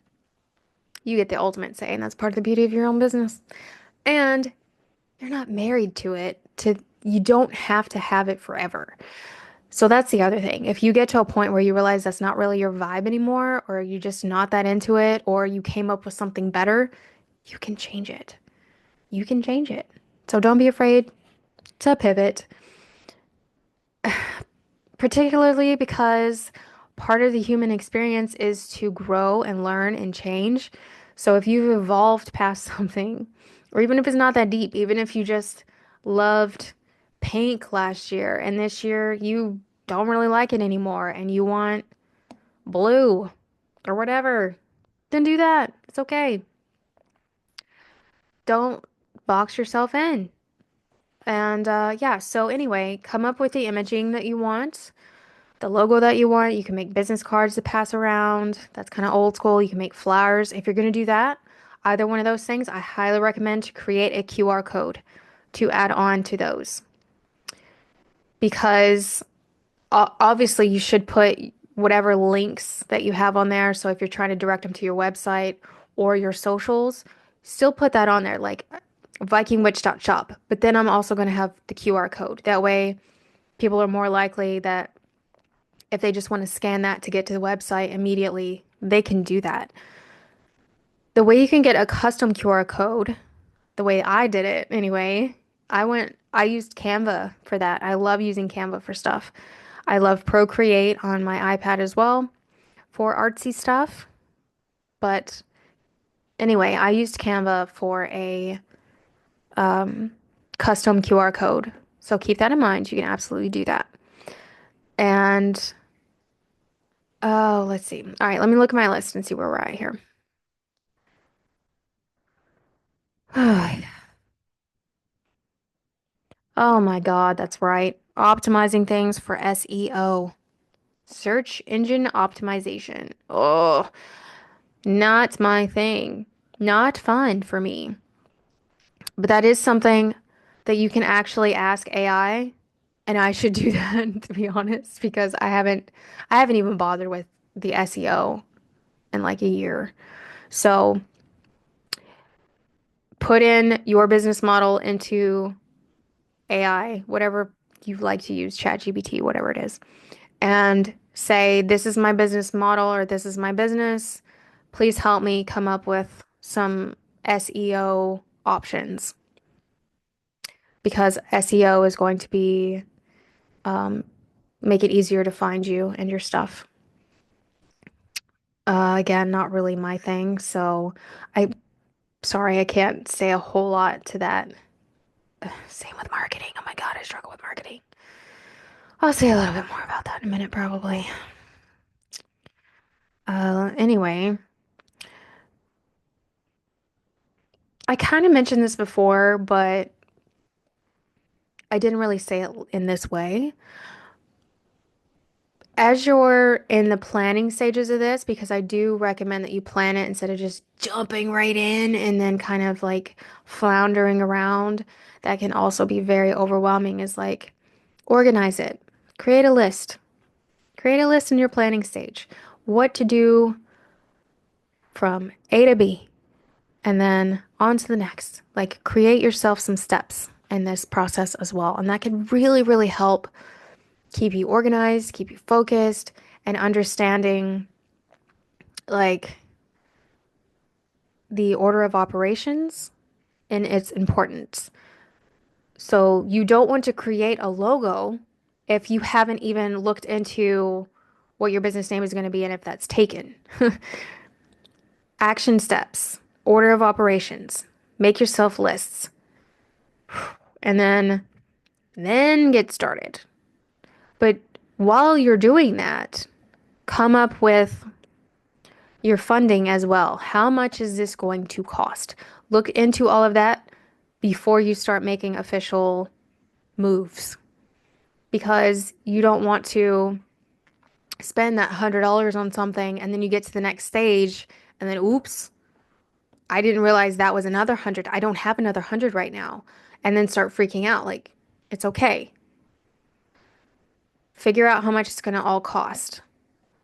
you get the ultimate say, and that's part of the beauty of your own business. And you're not married to it. You don't have to have it forever. So that's the other thing. If you get to a point where you realize that's not really your vibe anymore, or you're just not that into it, or you came up with something better, you can change it. You can change it. So don't be afraid to pivot, particularly because part of the human experience is to grow and learn and change. So if you've evolved past something, or even if it's not that deep, even if you just loved pink last year and this year you don't really like it anymore and you want blue or whatever, then do that. It's okay. Don't box yourself in. And yeah, so anyway, come up with the imaging that you want, the logo that you want. You can make business cards to pass around. That's kind of old school. You can make flyers. If you're going to do that, either one of those things, I highly recommend to create a QR code to add on to those because obviously you should put whatever links that you have on there. So if you're trying to direct them to your website or your socials, still put that on there, like vikingwitch.shop. But then I'm also going to have the QR code. That way, people are more likely that if they just want to scan that to get to the website immediately, they can do that. The way you can get a custom QR code, the way I did it anyway, I used Canva for that. I love using Canva for stuff. I love Procreate on my iPad as well for artsy stuff. But anyway, I used Canva for a custom QR code. So keep that in mind. You can absolutely do that. And oh, let's see. All right, let me look at my list and see where we're at here. Oh my God, that's right. Optimizing things for SEO. Search engine optimization. Oh, not my thing. Not fun for me. But that is something that you can actually ask AI, and I should do that to be honest, because I haven't even bothered with the SEO in like a year. So put in your business model into AI, whatever you like to use, ChatGPT, whatever it is, and say, this is my business model or this is my business. Please help me come up with some SEO options because SEO is going to be make it easier to find you and your stuff. Again, not really my thing, so I sorry I can't say a whole lot to that. Same with marketing. Oh my God, I struggle with marketing. I'll say a little bit more about that in a minute, probably. Anyway, I kind of mentioned this before, but I didn't really say it in this way. As you're in the planning stages of this, because I do recommend that you plan it instead of just jumping right in and then kind of like floundering around. That can also be very overwhelming, is like organize it. Create a list. Create a list in your planning stage. What to do from A to B and then on to the next. Like create yourself some steps in this process as well. And that can really, really help keep you organized, keep you focused, and understanding like the order of operations and its importance. So you don't want to create a logo if you haven't even looked into what your business name is going to be and if that's taken. Action steps, order of operations, make yourself lists, and then get started. But while you're doing that, come up with your funding as well. How much is this going to cost? Look into all of that before you start making official moves because you don't want to spend that $100 on something and then you get to the next stage and then oops, I didn't realize that was another 100. I don't have another 100 right now. And then start freaking out like it's okay. Figure out how much it's going to all cost.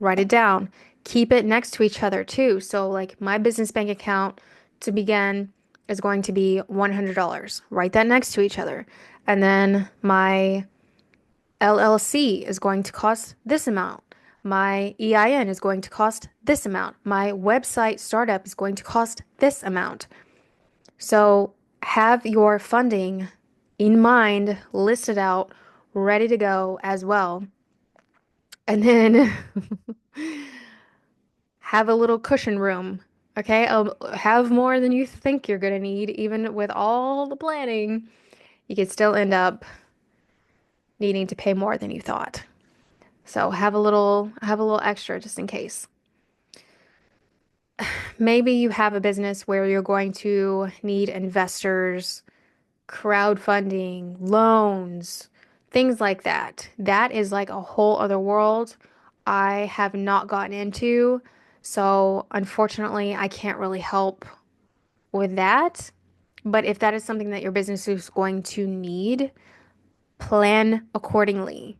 Write it down. Keep it next to each other too. So, like my business bank account to begin is going to be $100. Write that next to each other. And then my LLC is going to cost this amount. My EIN is going to cost this amount. My website startup is going to cost this amount. So, have your funding in mind, listed out, ready to go as well. And then have a little cushion room. Okay, have more than you think you're gonna need, even with all the planning. You could still end up needing to pay more than you thought. So have a little extra just in case. Maybe you have a business where you're going to need investors, crowdfunding, loans, things like that. That is like a whole other world I have not gotten into. So unfortunately, I can't really help with that. But if that is something that your business is going to need, plan accordingly.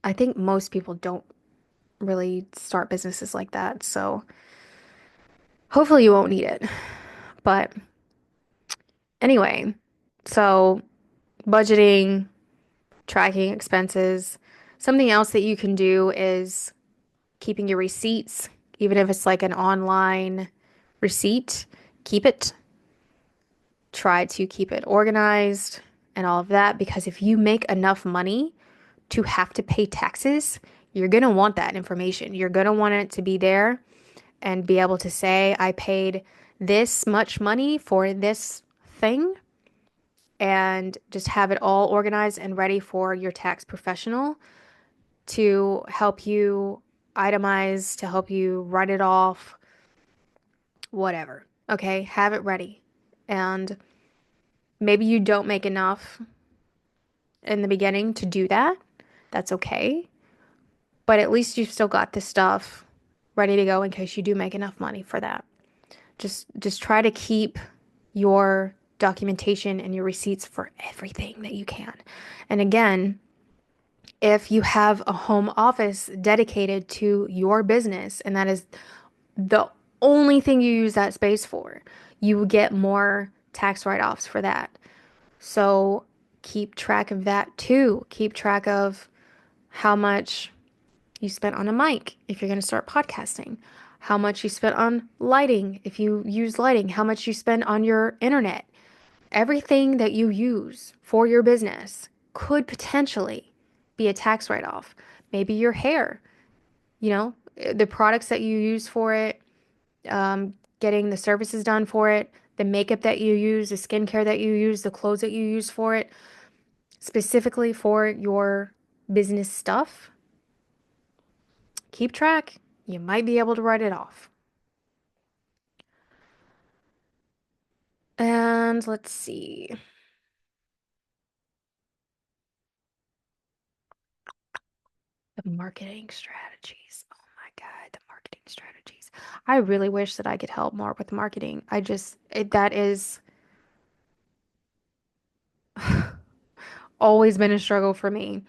I think most people don't really start businesses like that. So hopefully you won't need it. But anyway, so budgeting, tracking expenses. Something else that you can do is keeping your receipts, even if it's like an online receipt, keep it. Try to keep it organized and all of that because if you make enough money to have to pay taxes, you're going to want that information. You're going to want it to be there and be able to say, I paid this much money for this thing and just have it all organized and ready for your tax professional to help you itemize, to help you write it off, whatever. Okay, have it ready. And maybe you don't make enough in the beginning to do that. That's okay. But at least you've still got this stuff ready to go in case you do make enough money for that. Just try to keep your documentation and your receipts for everything that you can. And again, if you have a home office dedicated to your business and that is the only thing you use that space for, you will get more tax write-offs for that. So keep track of that too. Keep track of how much you spent on a mic if you're going to start podcasting, how much you spent on lighting if you use lighting, how much you spend on your internet. Everything that you use for your business could potentially be a tax write-off. Maybe your hair, you know, the products that you use for it, getting the services done for it, the makeup that you use, the skincare that you use, the clothes that you use for it, specifically for your business stuff. Keep track. You might be able to write it off. And let's see. The marketing strategies. Oh my God, the marketing strategies. I really wish that I could help more with marketing. That is always been a struggle for me.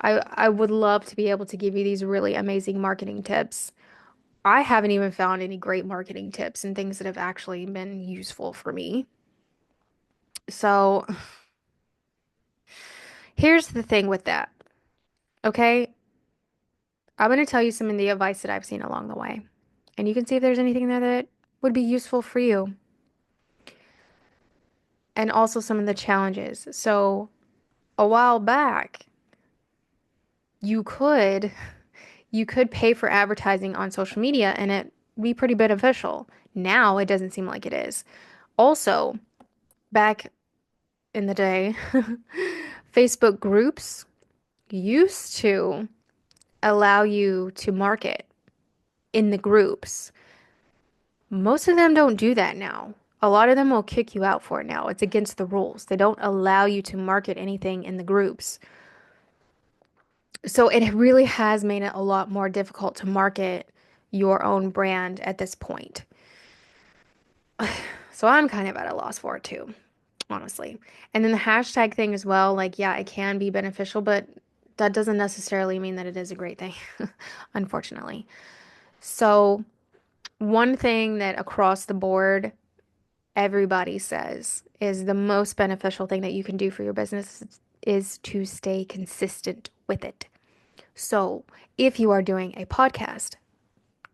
I would love to be able to give you these really amazing marketing tips. I haven't even found any great marketing tips and things that have actually been useful for me. So here's the thing with that. Okay, I'm going to tell you some of the advice that I've seen along the way. And you can see if there's anything there that would be useful for you. And also some of the challenges. So a while back, you could you could pay for advertising on social media and it be pretty beneficial. Now it doesn't seem like it is. Also, back in the day, Facebook groups used to allow you to market in the groups. Most of them don't do that now. A lot of them will kick you out for it now. It's against the rules. They don't allow you to market anything in the groups. So it really has made it a lot more difficult to market your own brand at this point. So I'm kind of at a loss for it too, honestly. And then the hashtag thing as well, like, yeah, it can be beneficial, but that doesn't necessarily mean that it is a great thing, unfortunately. So, one thing that across the board everybody says is the most beneficial thing that you can do for your business is to stay consistent with it. So, if you are doing a podcast,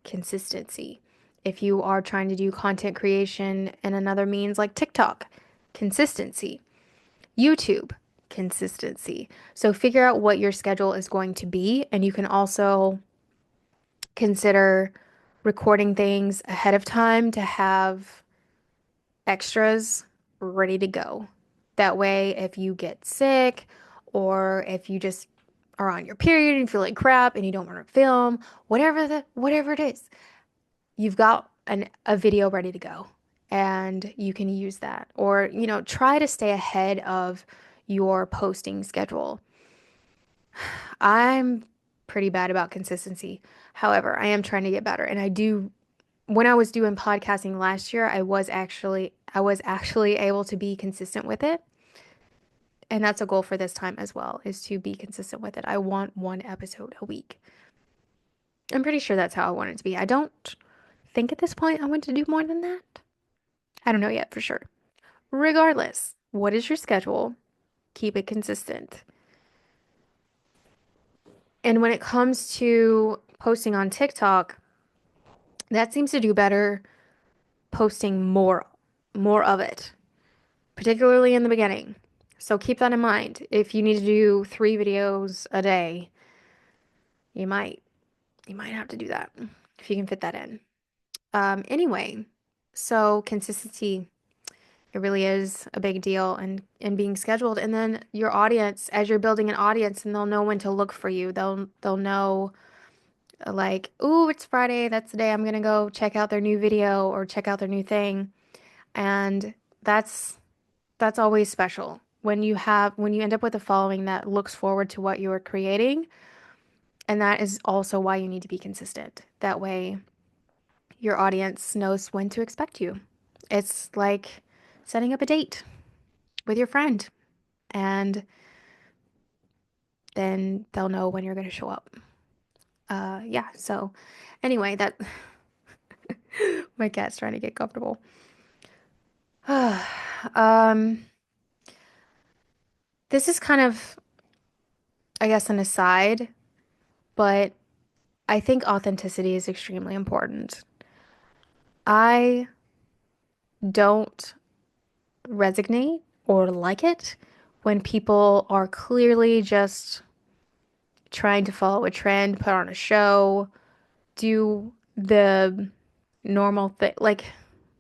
consistency. If you are trying to do content creation in another means like TikTok, consistency. YouTube, consistency. So figure out what your schedule is going to be, and you can also consider recording things ahead of time to have extras ready to go. That way, if you get sick or if you just are on your period and feel like crap and you don't want to film, whatever it is, you've got a video ready to go and you can use that. Or, try to stay ahead of your posting schedule. I'm pretty bad about consistency. However, I am trying to get better. And when I was doing podcasting last year, I was actually able to be consistent with it. And that's a goal for this time as well, is to be consistent with it. I want one episode a week. I'm pretty sure that's how I want it to be. I don't think at this point I want to do more than that. I don't know yet for sure. Regardless, what is your schedule? Keep it consistent. And when it comes to posting on TikTok, that seems to do better posting more of it, particularly in the beginning. So keep that in mind. If you need to do 3 videos a day, you might you might have to do that if you can fit that in. Anyway, so consistency, it really is a big deal and being scheduled. And then your audience, as you're building an audience, and they'll know when to look for you. They'll know like, ooh, it's Friday. That's the day I'm gonna go check out their new video or check out their new thing. And that's that's always special. When you end up with a following that looks forward to what you are creating, and that is also why you need to be consistent. That way your audience knows when to expect you. It's like setting up a date with your friend, and then they'll know when you're going to show up. Yeah, so anyway, that my cat's trying to get comfortable. um, this is kind of, I guess, an aside, but I think authenticity is extremely important. I don't resonate or like it when people are clearly just trying to follow a trend, put on a show do the normal thing. Like,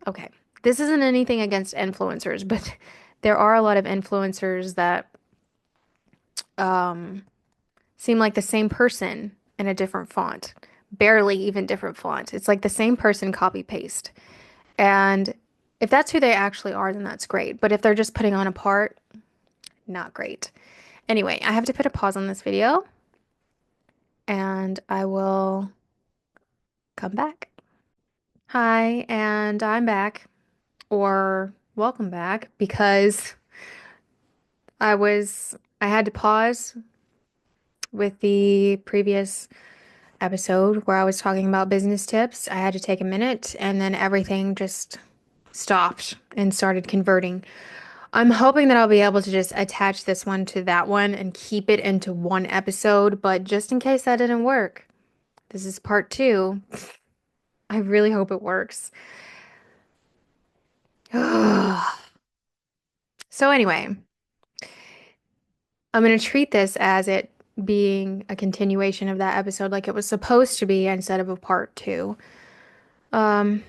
okay, this isn't anything against influencers, but there are a lot of influencers that um, seem like the same person in a different font, barely even different font. It's like the same person copy paste. And if that's who they actually are, then that's great. But if they're just putting on a part, not great. Anyway, I have to put a pause on this video and I will come back. Hi, and I'm back, or welcome back, because I had to pause with the previous episode where I was talking about business tips. I had to take a minute and then everything just stopped and started converting. I'm hoping that I'll be able to just attach this one to that one and keep it into one episode, but just in case that didn't work, this is part two. I really hope it works. So anyway, I'm going to treat this as it being a continuation of that episode like it was supposed to be instead of a part two. Um,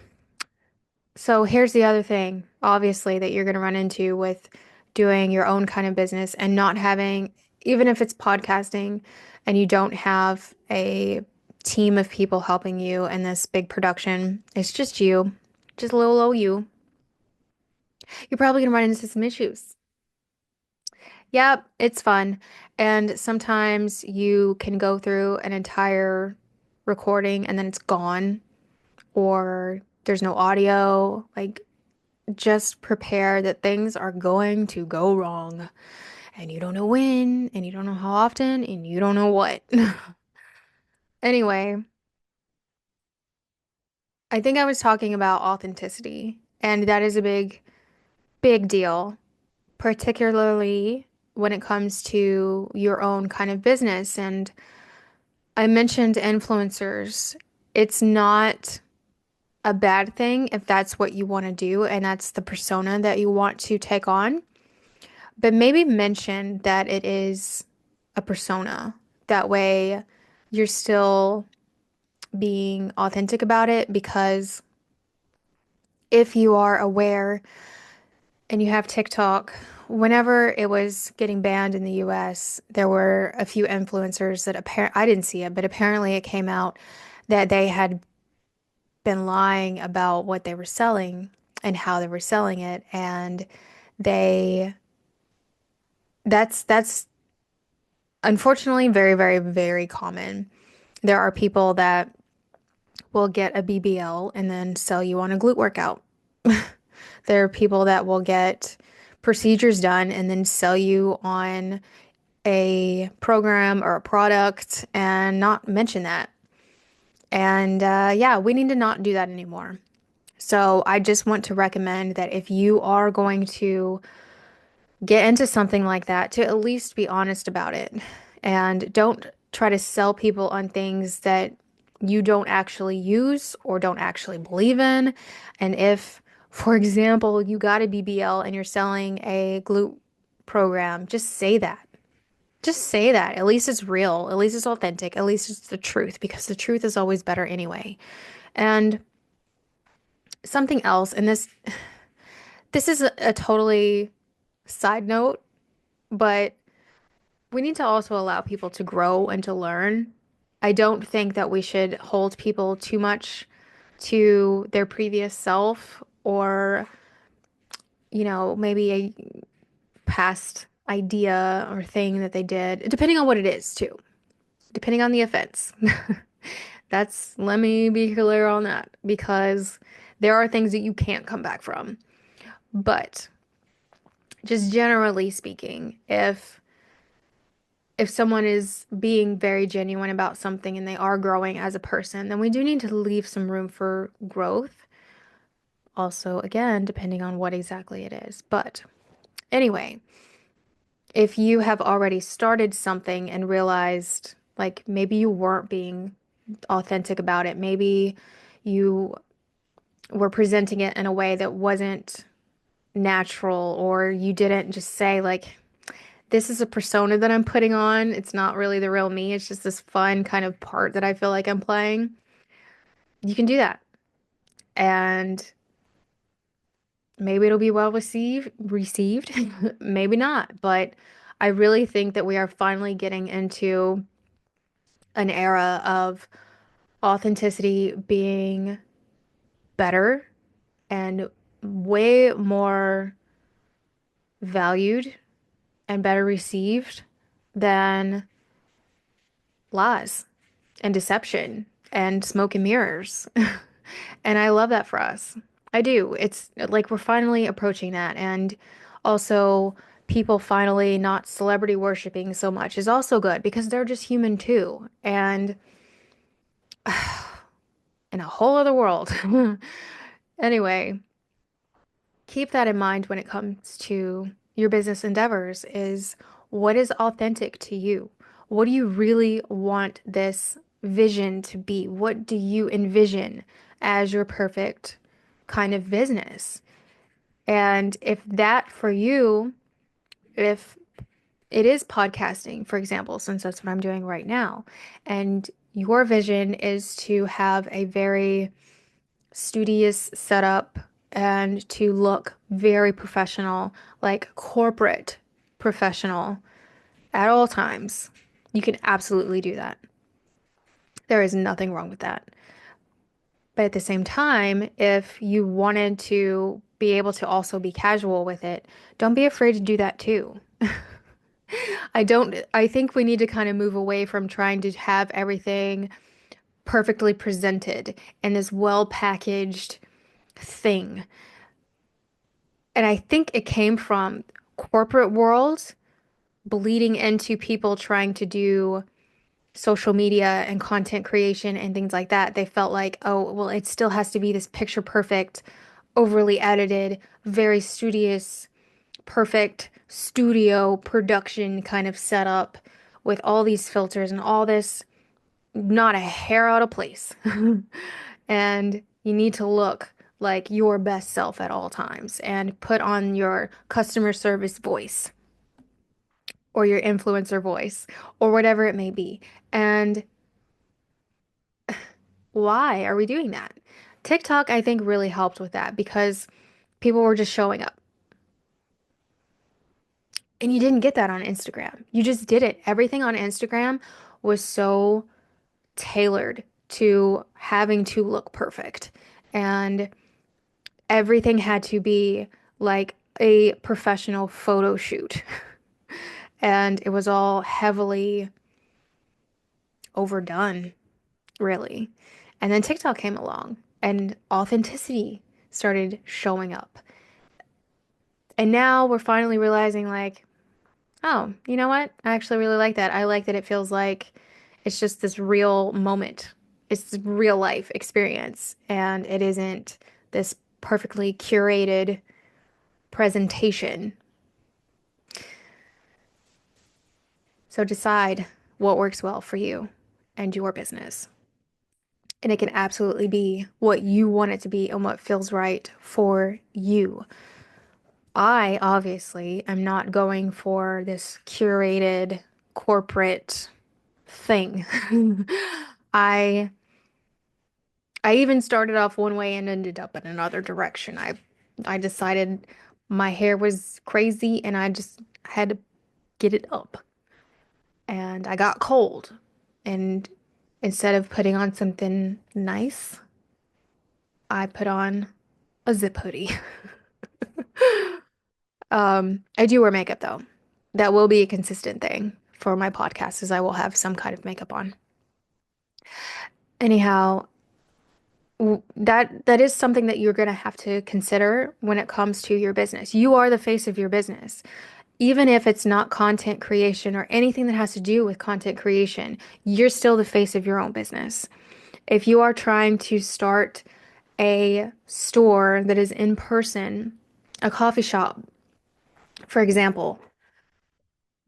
so here's the other thing, obviously, that you're going to run into with doing your own kind of business and not having, even if it's podcasting and you don't have a team of people helping you in this big production, it's just you, just little old you. You're probably going to run into some issues. Yep, it's fun. And sometimes you can go through an entire recording and then it's gone, or there's no audio. Like, just prepare that things are going to go wrong. And you don't know when, and you don't know how often, and you don't know what. Anyway, I think I was talking about authenticity, and that is a big, big deal, particularly when it comes to your own kind of business. And I mentioned influencers. It's not a bad thing if that's what you want to do and that's the persona that you want to take on, but maybe mention that it is a persona. That way you're still being authentic about it, because if you are aware and you have TikTok, whenever it was getting banned in the US, there were a few influencers that I didn't see it, but apparently it came out that they had been lying about what they were selling and how they were selling it, and they that's unfortunately very, very, very common. There are people that will get a BBL and then sell you on a glute workout. There are people that will get procedures done and then sell you on a program or a product and not mention that. And yeah, we need to not do that anymore. So I just want to recommend that if you are going to get into something like that, to at least be honest about it. And don't try to sell people on things that you don't actually use or don't actually believe in. And if, for example, you got a BBL and you're selling a glute program, just say that. Just say that. At least it's real. At least it's authentic. At least it's the truth, because the truth is always better anyway. And something else, and this is a totally side note, but we need to also allow people to grow and to learn. I don't think that we should hold people too much to their previous self, or, maybe a past idea or thing that they did, depending on what it is, too, depending on the offense. Let me be clear on that, because there are things that you can't come back from. But just generally speaking, if someone is being very genuine about something and they are growing as a person, then we do need to leave some room for growth. Also, again, depending on what exactly it is. But anyway, if you have already started something and realized, like, maybe you weren't being authentic about it, maybe you were presenting it in a way that wasn't natural, or you didn't just say, like, this is a persona that I'm putting on. It's not really the real me. It's just this fun kind of part that I feel like I'm playing. You can do that. And maybe it'll be well received, maybe not, but I really think that we are finally getting into an era of authenticity being better and way more valued and better received than lies and deception and smoke and mirrors. And I love that for us. I do. It's like we're finally approaching that. And also, people finally not celebrity worshiping so much is also good because they're just human too. And in a whole other world. Anyway, keep that in mind when it comes to your business endeavors is what is authentic to you? What do you really want this vision to be? What do you envision as your perfect kind of business? And if that for you, if it is podcasting, for example, since that's what I'm doing right now, and your vision is to have a very studious setup and to look very professional, like corporate professional at all times, you can absolutely do that. There is nothing wrong with that. But at the same time, if you wanted to be able to also be casual with it, don't be afraid to do that too. I think we need to kind of move away from trying to have everything perfectly presented in this well packaged thing. And I think it came from corporate world bleeding into people trying to do social media and content creation and things like that. They felt like, oh, well, it still has to be this picture perfect, overly edited, very studious, perfect studio production kind of setup with all these filters and all this, not a hair out of place. And you need to look like your best self at all times and put on your customer service voice or your influencer voice or whatever it may be. And why are we doing that? TikTok, I think, really helped with that because people were just showing up. And you didn't get that on Instagram. You just did it. Everything on Instagram was so tailored to having to look perfect. And everything had to be like a professional photo shoot. And it was all heavily overdone, really. And then TikTok came along and authenticity started showing up. And now we're finally realizing, like, oh, you know what? I actually really like that. I like that it feels like it's just this real moment. It's this real life experience. And it isn't this perfectly curated presentation. So decide what works well for you and your business. And it can absolutely be what you want it to be and what feels right for you. I obviously am not going for this curated corporate thing. I I even started off one way and ended up in another direction. I decided my hair was crazy and I just had to get it up. And I got cold. And instead of putting on something nice, I put on a zip hoodie. I do wear makeup though. That will be a consistent thing for my podcast, is I will have some kind of makeup on. Anyhow, that is something that you're going to have to consider when it comes to your business. You are the face of your business. Even if it's not content creation or anything that has to do with content creation, you're still the face of your own business. If you are trying to start a store that is in person, a coffee shop, for example,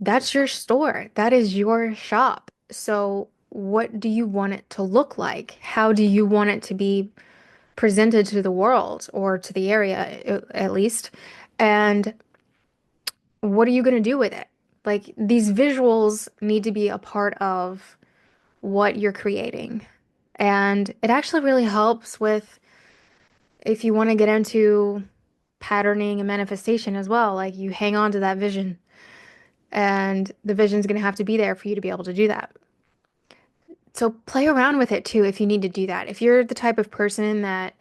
that's your store. That is your shop. So, what do you want it to look like? How do you want it to be presented to the world or to the area at least? And what are you going to do with it? Like these visuals need to be a part of what you're creating. And it actually really helps with if you want to get into patterning and manifestation as well. Like you hang on to that vision, and the vision's going to have to be there for you to be able to do that. So play around with it too if you need to do that. If you're the type of person that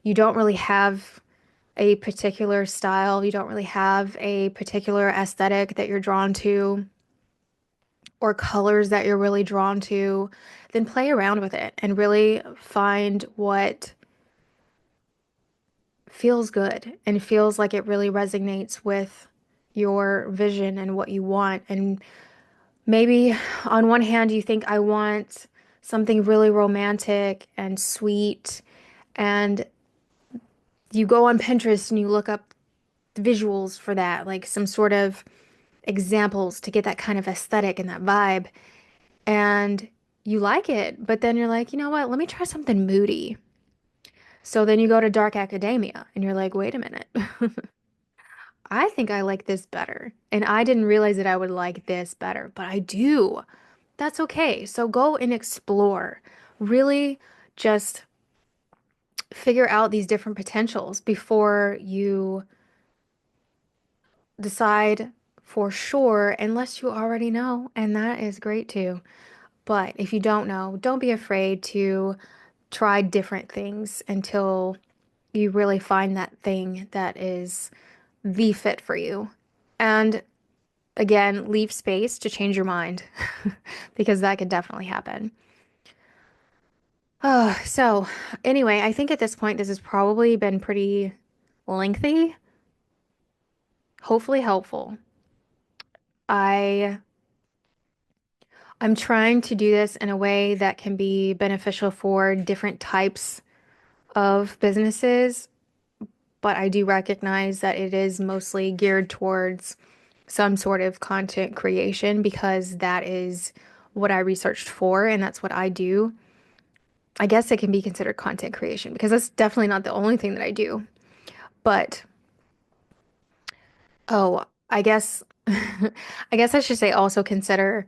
you don't really have a particular style, you don't really have a particular aesthetic that you're drawn to, or colors that you're really drawn to, then play around with it and really find what feels good and feels like it really resonates with your vision and what you want. And maybe on one hand, you think, I want something really romantic and sweet. And you go on Pinterest and you look up visuals for that, like some sort of examples to get that kind of aesthetic and that vibe. And you like it, but then you're like, you know what? Let me try something moody. So then you go to dark academia and you're like, wait a minute. I think I like this better. And I didn't realize that I would like this better, but I do. That's okay. So go and explore. Really just figure out these different potentials before you decide for sure, unless you already know, and that is great too. But if you don't know, don't be afraid to try different things until you really find that thing that is the fit for you. And again, leave space to change your mind because that could definitely happen. So anyway, I think at this point this has probably been pretty lengthy, hopefully helpful. I I'm trying to do this in a way that can be beneficial for different types of businesses, but I do recognize that it is mostly geared towards some sort of content creation because that is what I researched for and that's what I do. I guess it can be considered content creation because that's definitely not the only thing that I do. But oh, I guess I guess I should say also consider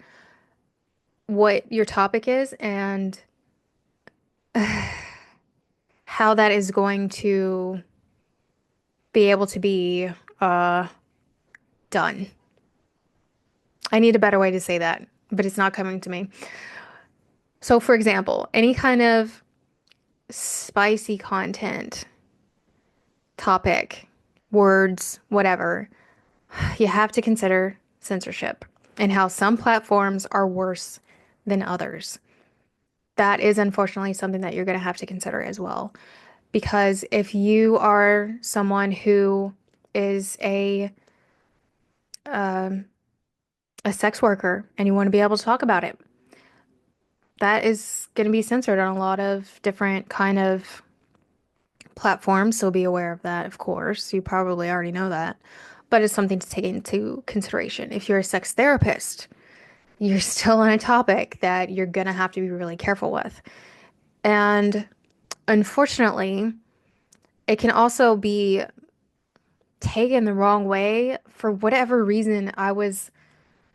what your topic is and how that is going to be able to be uh done. I need a better way to say that, but it's not coming to me. So for example, any kind of spicy content, topic, words, whatever, you have to consider censorship and how some platforms are worse than others. That is unfortunately something that you're going to have to consider as well. Because if you are someone who is um, a sex worker and you want to be able to talk about it, that is going to be censored on a lot of different kind of platforms. So be aware of that, of course. You probably already know that, but it's something to take into consideration. If you're a sex therapist, you're still on a topic that you're going to have to be really careful with. And unfortunately, it can also be taken the wrong way for whatever reason. I was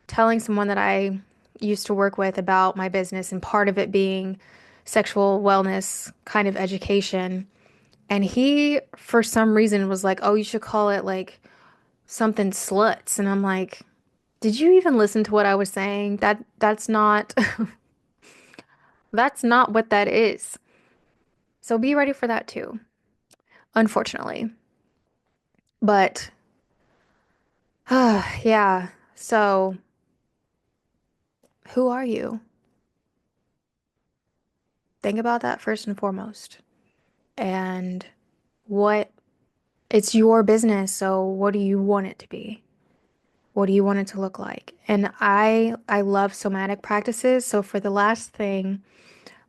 telling someone that I used to work with about my business and part of it being sexual wellness kind of education. And he, for some reason, was like, oh, you should call it like something sluts. And I'm like, did you even listen to what I was saying? That's not that's not what that is. So be ready for that too, unfortunately. But yeah. So who are you? Think about that first and foremost. And what it's your business, so what do you want it to be? What do you want it to look like? And I love somatic practices, so for the last thing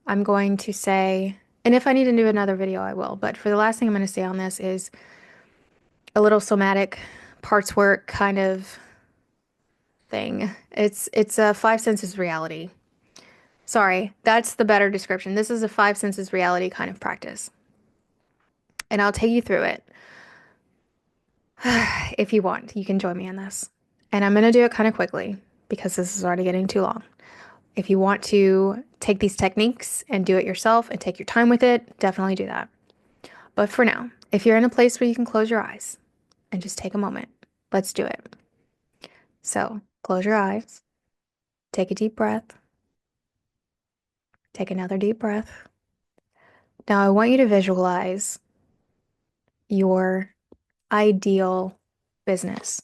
I'm going to say, and if I need to do another video, I will, but for the last thing I'm going to say on this is a little somatic parts work kind of thing. It's a five senses reality. Sorry, that's the better description. This is a five senses reality kind of practice. And I'll take you through it. If you want, you can join me in this. And I'm going to do it kind of quickly because this is already getting too long. If you want to take these techniques and do it yourself and take your time with it, definitely do that. But for now, if you're in a place where you can close your eyes and just take a moment, let's do it. So close your eyes, take a deep breath, take another deep breath. Now I want you to visualize your ideal business.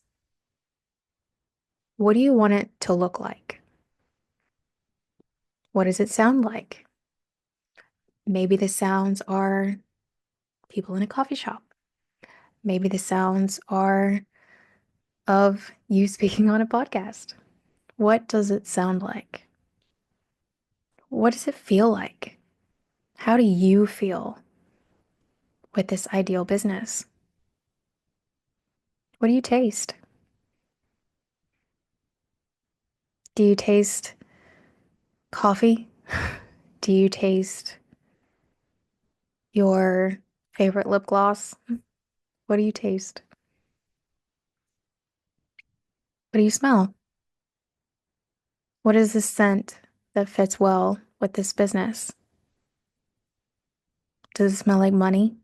What do you want it to look like? What does it sound like? Maybe the sounds are people in a coffee shop. Maybe the sounds are of you speaking on a podcast. What does it sound like? What does it feel like? How do you feel with this ideal business? What do you taste? Do you taste coffee? Do you taste your favorite lip gloss? What do you taste? What do you smell? What is the scent that fits well with this business? Does it smell like money?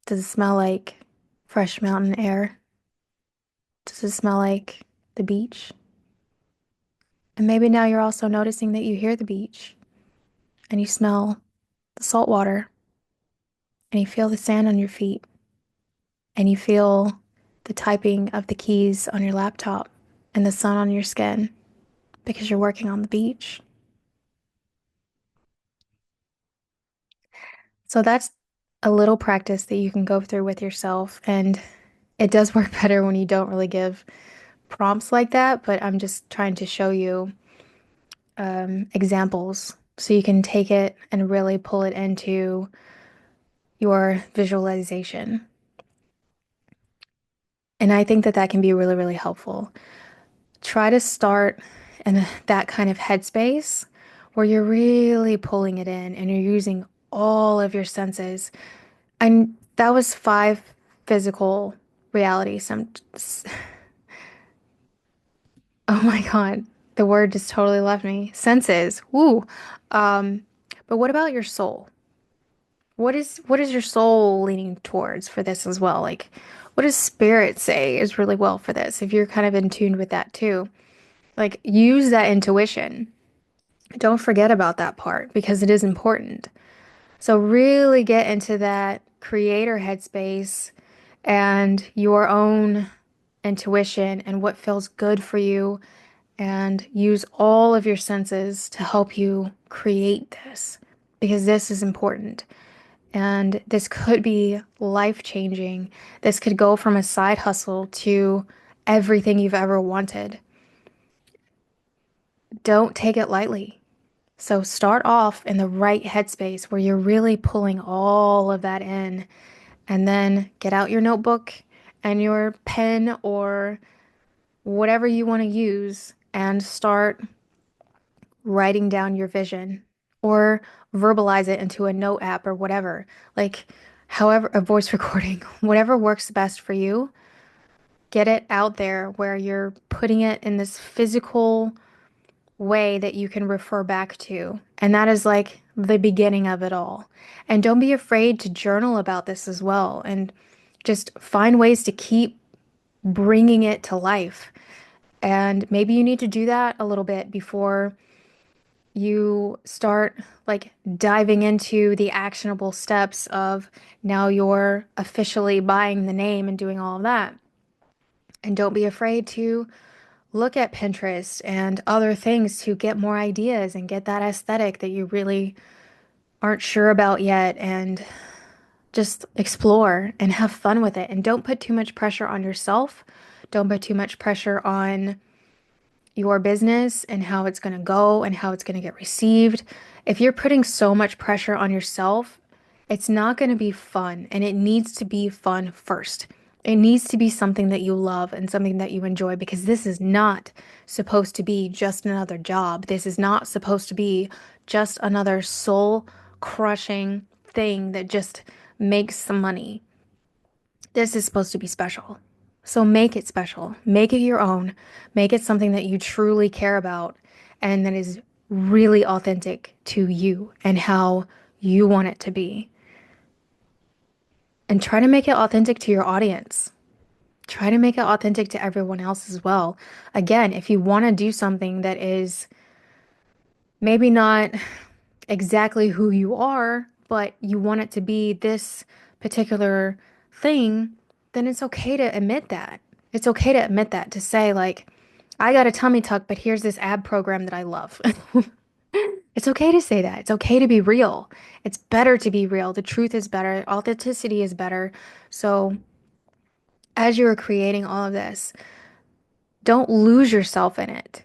Does it smell like fresh mountain air? Does it smell like the beach? And maybe now you're also noticing that you hear the beach and you smell the salt water and you feel the sand on your feet and you feel the typing of the keys on your laptop and the sun on your skin because you're working on the beach. So that's a little practice that you can go through with yourself. And it does work better when you don't really give prompts like that, but I'm just trying to show you examples so you can take it and really pull it into your visualization. And I think that that can be really, really helpful. Try to start in that kind of headspace where you're really pulling it in and you're using all of your senses. And that was five physical realities. Oh my God, the word just totally left me. Senses. Woo. Um, but what about your soul? What is your soul leaning towards for this as well? Like, what does spirit say is really well for this? If you're kind of in tune with that too, like use that intuition. Don't forget about that part because it is important. So really get into that creator headspace and your own intuition and what feels good for you and use all of your senses to help you create this because this is important. And this could be life changing. This could go from a side hustle to everything you've ever wanted. Don't take it lightly. So start off in the right headspace where you're really pulling all of that in, and then get out your notebook and your pen or whatever you want to use and start writing down your vision or verbalize it into a note app or whatever. Like, however, a voice recording, whatever works best for you, get it out there where you're putting it in this physical way that you can refer back to. And that is like the beginning of it all. And don't be afraid to journal about this as well and just find ways to keep bringing it to life. And maybe you need to do that a little bit before you start like diving into the actionable steps of now you're officially buying the name and doing all of that. And don't be afraid to look at Pinterest and other things to get more ideas and get that aesthetic that you really aren't sure about yet and just explore and have fun with it. And don't put too much pressure on yourself. Don't put too much pressure on your business and how it's going to go and how it's going to get received. If you're putting so much pressure on yourself, it's not going to be fun, and it needs to be fun first. It needs to be something that you love and something that you enjoy because this is not supposed to be just another job. This is not supposed to be just another soul crushing thing that just makes some money. This is supposed to be special. So make it special, make it your own, make it something that you truly care about and that is really authentic to you and how you want it to be. And try to make it authentic to your audience. Try to make it authentic to everyone else as well. Again, if you want to do something that is maybe not exactly who you are, but you want it to be this particular thing, then it's okay to admit that. It's okay to admit that, to say, like, I got a tummy tuck, but here's this ab program that I love. It's okay to say that. It's okay to be real. It's better to be real. The truth is better. Authenticity is better. So, as you are creating all of this, don't lose yourself in it.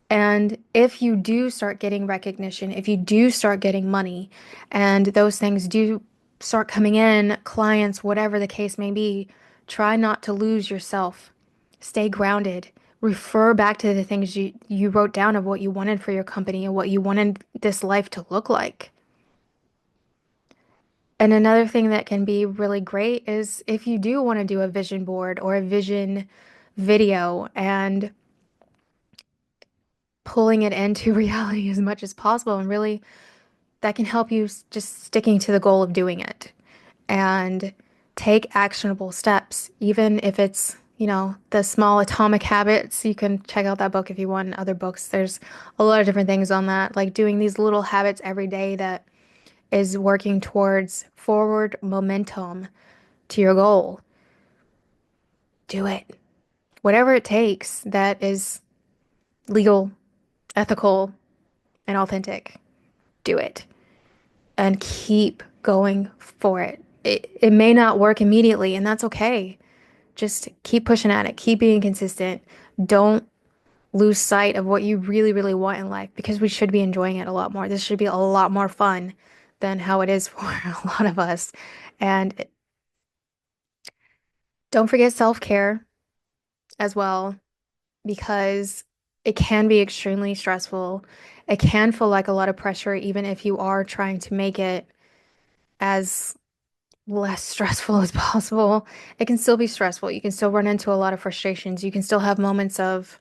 And if you do start getting recognition, if you do start getting money, and those things do start coming in, clients, whatever the case may be, try not to lose yourself. Stay grounded. Refer back to the things you wrote down of what you wanted for your company and what you wanted this life to look like. And another thing that can be really great is if you do want to do a vision board or a vision video and pulling it into reality as much as possible. And really, that can help you just sticking to the goal of doing it and take actionable steps, even if it's, the small atomic habits. You can check out that book if you want, other books. There's a lot of different things on that, like doing these little habits every day that is working towards forward momentum to your goal. Do it. Whatever it takes that is legal, ethical, and authentic, do it. And keep going for it. It may not work immediately, and that's okay. Just keep pushing at it, keep being consistent. Don't lose sight of what you really, really want in life because we should be enjoying it a lot more. This should be a lot more fun than how it is for a lot of us. And don't forget self-care as well because it can be extremely stressful. It can feel like a lot of pressure, even if you are trying to make it as less stressful as possible. It can still be stressful. You can still run into a lot of frustrations. You can still have moments of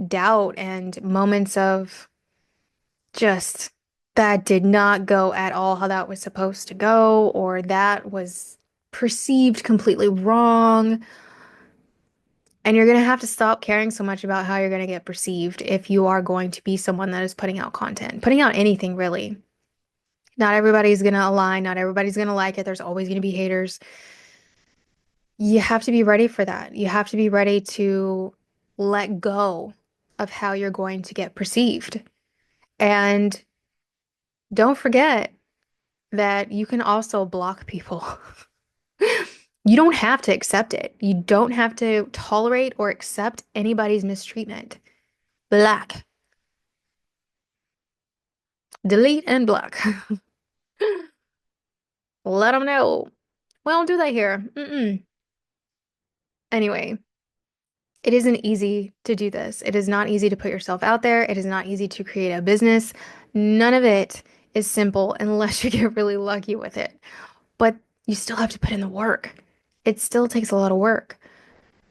doubt and moments of just that did not go at all how that was supposed to go, or that was perceived completely wrong. And you're going to have to stop caring so much about how you're going to get perceived if you are going to be someone that is putting out content, putting out anything really. Not everybody's going to align, not everybody's going to like it. There's always going to be haters. You have to be ready for that. You have to be ready to let go of how you're going to get perceived. And don't forget that you can also block people. You don't have to accept it. You don't have to tolerate or accept anybody's mistreatment. Black. Delete and block. Let them know. We don't do that here. Mm-mm. Anyway, it isn't easy to do this. It is not easy to put yourself out there. It is not easy to create a business. None of it is simple unless you get really lucky with it. But you still have to put in the work. It still takes a lot of work.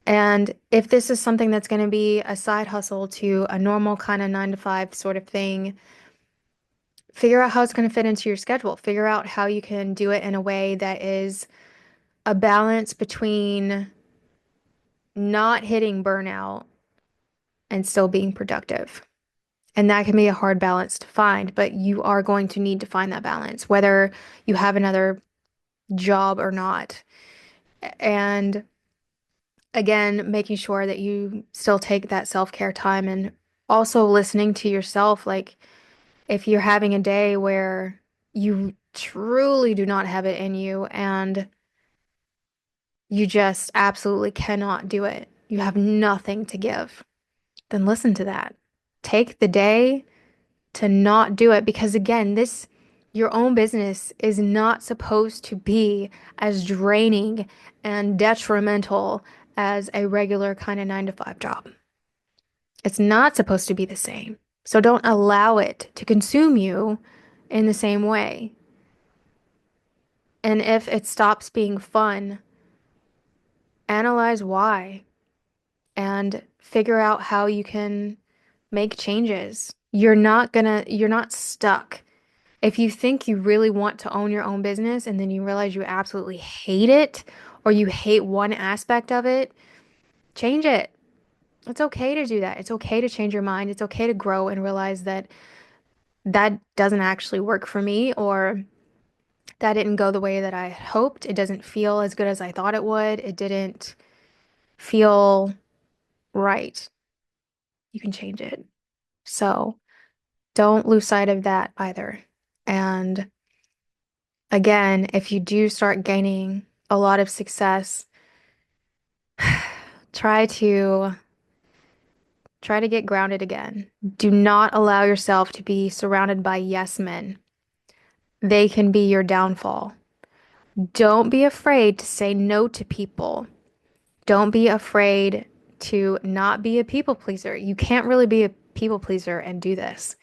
And if this is something that's going to be a side hustle to a normal kind of 9 to 5 sort of thing, figure out how it's going to fit into your schedule. Figure out how you can do it in a way that is a balance between not hitting burnout and still being productive. And that can be a hard balance to find, but you are going to need to find that balance, whether you have another job or not. And again, making sure that you still take that self-care time and also listening to yourself. Like if you're having a day where you truly do not have it in you and you just absolutely cannot do it, you have nothing to give, then listen to that. Take the day to not do it because again, your own business is not supposed to be as draining and detrimental as a regular kind of 9 to 5 job. It's not supposed to be the same. So don't allow it to consume you in the same way. And if it stops being fun Analyze why and figure out how you can make changes. You're not stuck. If you think you really want to own your own business and then you realize you absolutely hate it or you hate one aspect of it, change it. It's okay to do that. It's okay to change your mind. It's okay to grow and realize that that doesn't actually work for me or that didn't go the way that I hoped. It doesn't feel as good as I thought it would. It didn't feel right. You can change it. So don't lose sight of that either. And again, if you do start gaining a lot of success, try to try to get grounded again. Do not allow yourself to be surrounded by yes men. They can be your downfall. Don't be afraid to say no to people. Don't be afraid to not be a people pleaser. You can't really be a people pleaser and do this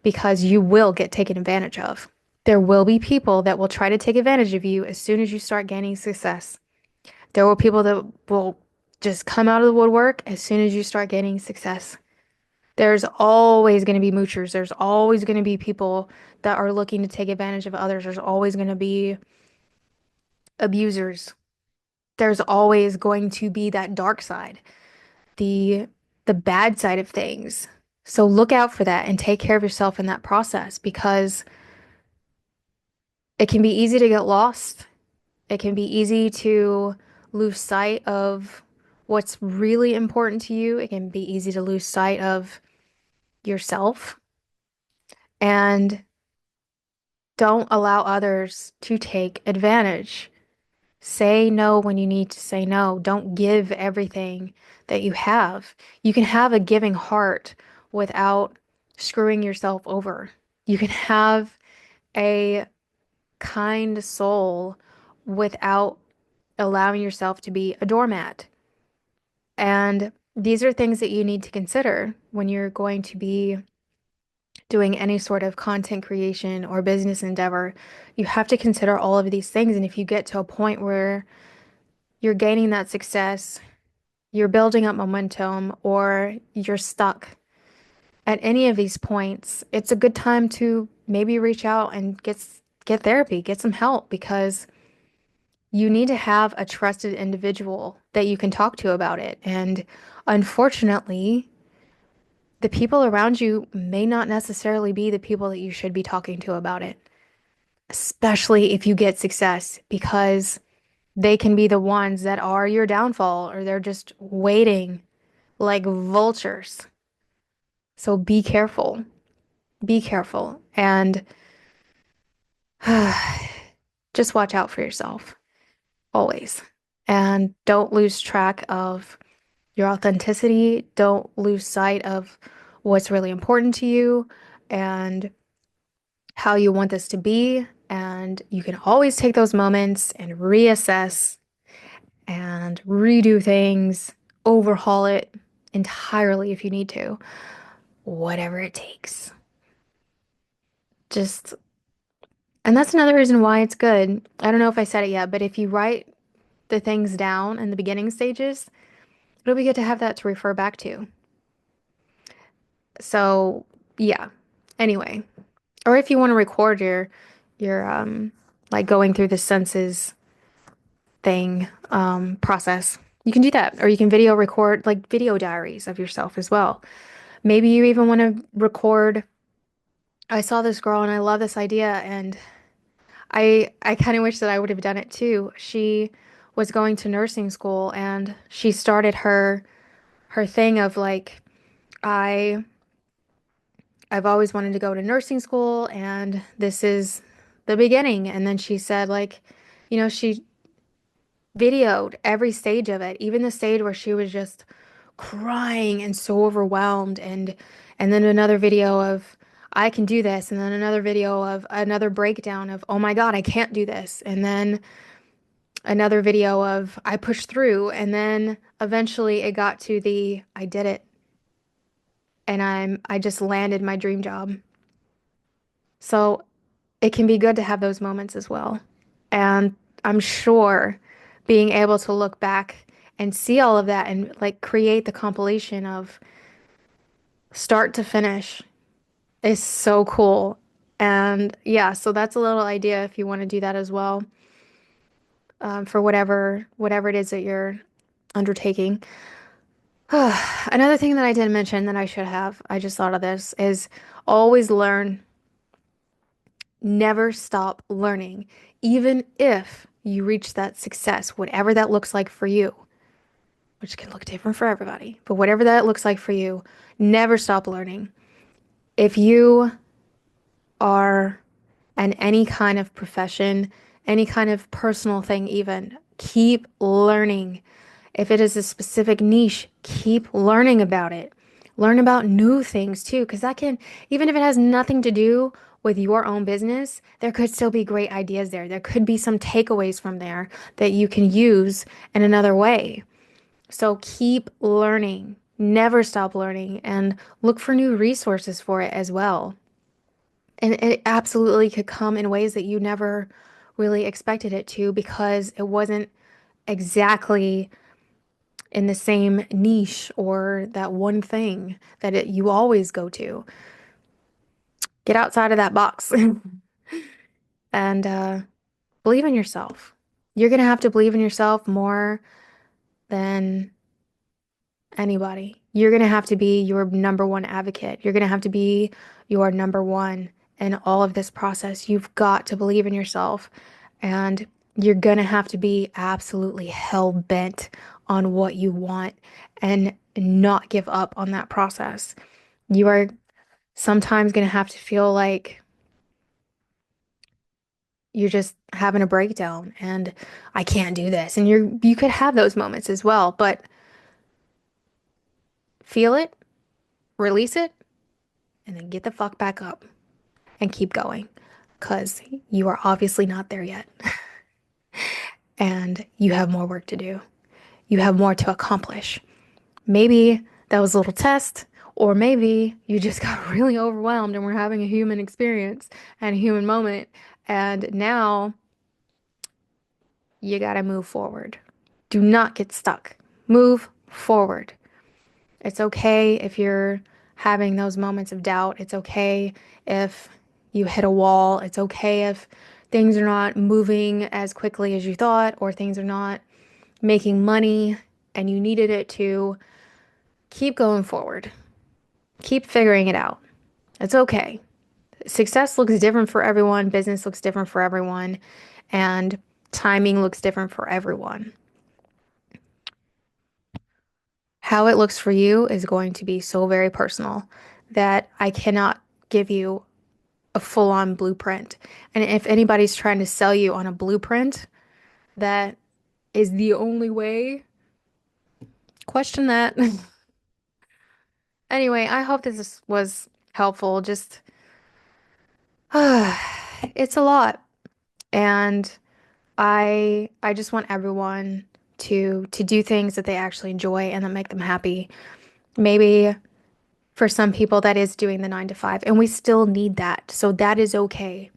because you will get taken advantage of. There will be people that will try to take advantage of you as soon as you start gaining success. There will be people that will just come out of the woodwork as soon as you start gaining success. There's always going to be moochers. There's always going to be people that are looking to take advantage of others. There's always going to be abusers. There's always going to be that dark side, the the bad side of things. So look out for that and take care of yourself in that process because it can be easy to get lost. It can be easy to lose sight of what's really important to you. It can be easy to lose sight of yourself. And don't allow others to take advantage. Say no when you need to say no. Don't give everything that you have. You can have a giving heart without screwing yourself over. You can have a kind soul without allowing yourself to be a doormat. And these are things that you need to consider when you're going to be doing any sort of content creation or business endeavor. You have to consider all of these things. And if you get to a point where you're gaining that success, you're building up momentum, or you're stuck at any of these points, it's a good time to maybe reach out and get therapy, get some help because you need to have a trusted individual that you can talk to about it. And unfortunately, the people around you may not necessarily be the people that you should be talking to about it, especially if you get success, because they can be the ones that are your downfall or they're just waiting like vultures. So be careful. Be careful and just watch out for yourself always. And don't lose track of your authenticity. Don't lose sight of what's really important to you and how you want this to be. And you can always take those moments and reassess and redo things, overhaul it entirely if you need to, whatever it takes. Just, and that's another reason why it's good. I don't know if I said it yet, but if you write the things down in the beginning stages, it'll be good to have that to refer back to. So, yeah. Anyway, or if you want to record your like going through the senses thing process, you can do that. Or you can video record like video diaries of yourself as well. Maybe you even want to record, I saw this girl and I love this idea and I kind of wish that I would have done it too. She was going to nursing school and she started her thing of like I I've always wanted to go to nursing school and this is the beginning. And then she said like, she videoed every stage of it, even the stage where she was just crying and so overwhelmed and then another video of I can do this and then another video of another breakdown of oh my God, I can't do this. And then another video of I pushed through and then eventually it got to the I did it and I just landed my dream job. So it can be good to have those moments as well. And I'm sure being able to look back and see all of that and like create the compilation of start to finish is so cool. And yeah, so that's a little idea if you want to do that as well, for whatever it is that you're undertaking. Another thing that I didn't mention that I should have, I just thought of this, is always learn, never stop learning, even if you reach that success, whatever that looks like for you, which can look different for everybody, but whatever that looks like for you, never stop learning. If you are in any kind of profession, any kind of personal thing, even, keep learning. If it is a specific niche, keep learning about it. Learn about new things too, because that can, even if it has nothing to do with your own business, there could still be great ideas there. There could be some takeaways from there that you can use in another way. So keep learning, never stop learning, and look for new resources for it as well. And it absolutely could come in ways that you never really expected it to because it wasn't exactly in the same niche or that one thing that you always go to. Get outside of that box and believe in yourself. You're going to have to believe in yourself more than anybody. You're going to have to be your number one advocate. You're going to have to be your number one in all of this process. You've got to believe in yourself, and you're going to have to be absolutely hell bent on what you want and not give up on that process. You are sometimes going to have to feel like you're just having a breakdown and I can't do this. And you could have those moments as well, but feel it, release it, and then get the fuck back up and keep going because you are obviously not there yet and you have more work to do. You have more to accomplish. Maybe that was a little test, or maybe you just got really overwhelmed and we're having a human experience and a human moment. And now you got to move forward. Do not get stuck. Move forward. It's okay if you're having those moments of doubt. It's okay if you hit a wall. It's okay if things are not moving as quickly as you thought, or things are not making money and you needed it to. Keep going forward. Keep figuring it out. It's okay. Success looks different for everyone, business looks different for everyone, and timing looks different for everyone. How it looks for you is going to be so very personal that I cannot give you a full on blueprint. And if anybody's trying to sell you on a blueprint that is the only way, question that. Anyway, I hope this was helpful. Just, it's a lot. And I just want everyone to do things that they actually enjoy and that make them happy. Maybe for some people that is doing the 9 to 5, and we still need that. So that is okay.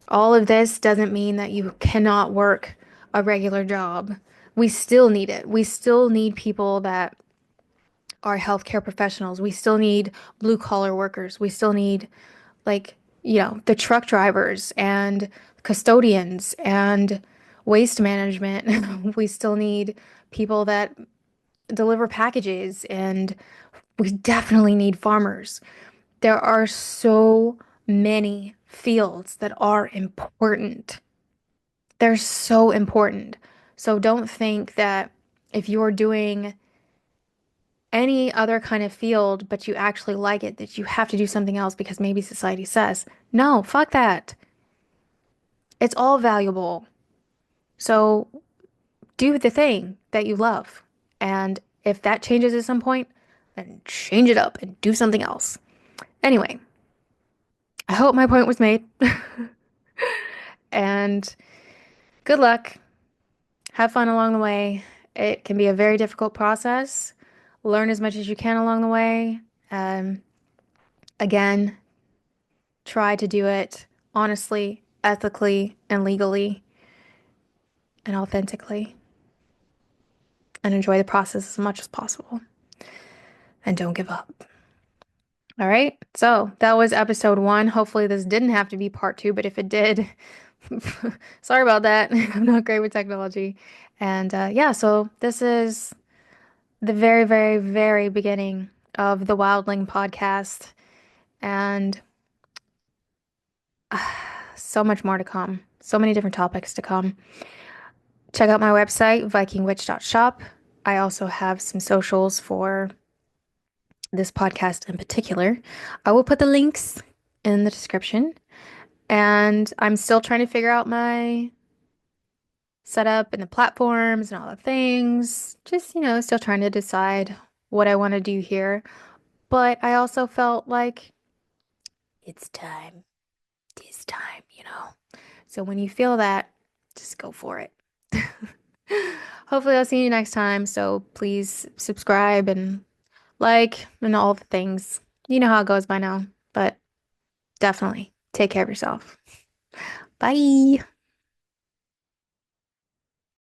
All of this doesn't mean that you cannot work a regular job. We still need it. We still need people that are healthcare professionals. We still need blue collar workers. We still need, like, the truck drivers and custodians and waste management. We still need people that deliver packages, and we definitely need farmers. There are so many fields that are important. They're so important. So don't think that if you're doing any other kind of field, but you actually like it, that you have to do something else because maybe society says. No, fuck that. It's all valuable. So do the thing that you love. And if that changes at some point, then change it up and do something else. Anyway, I hope my point was made. And good luck. Have fun along the way. It can be a very difficult process. Learn as much as you can along the way. Um, Again, try to do it honestly, ethically, and legally, and authentically. and enjoy the process as much as possible. And don't give up. All right. So that was episode one. Hopefully, this didn't have to be part two, but if it did, sorry about that. I'm not great with technology. And yeah, so this is the very, very, very beginning of the Wildling podcast. And so much more to come. So many different topics to come. Check out my website, vikingwitch.shop. I also have some socials for this podcast in particular. I will put the links in the description. And I'm still trying to figure out my setup and the platforms and all the things. Just, still trying to decide what I want to do here. But I also felt like it's time. It's time. So when you feel that, just go for it. Hopefully, I'll see you next time. So please subscribe and like and all the things. You know how it goes by now, but definitely take care of yourself. Bye.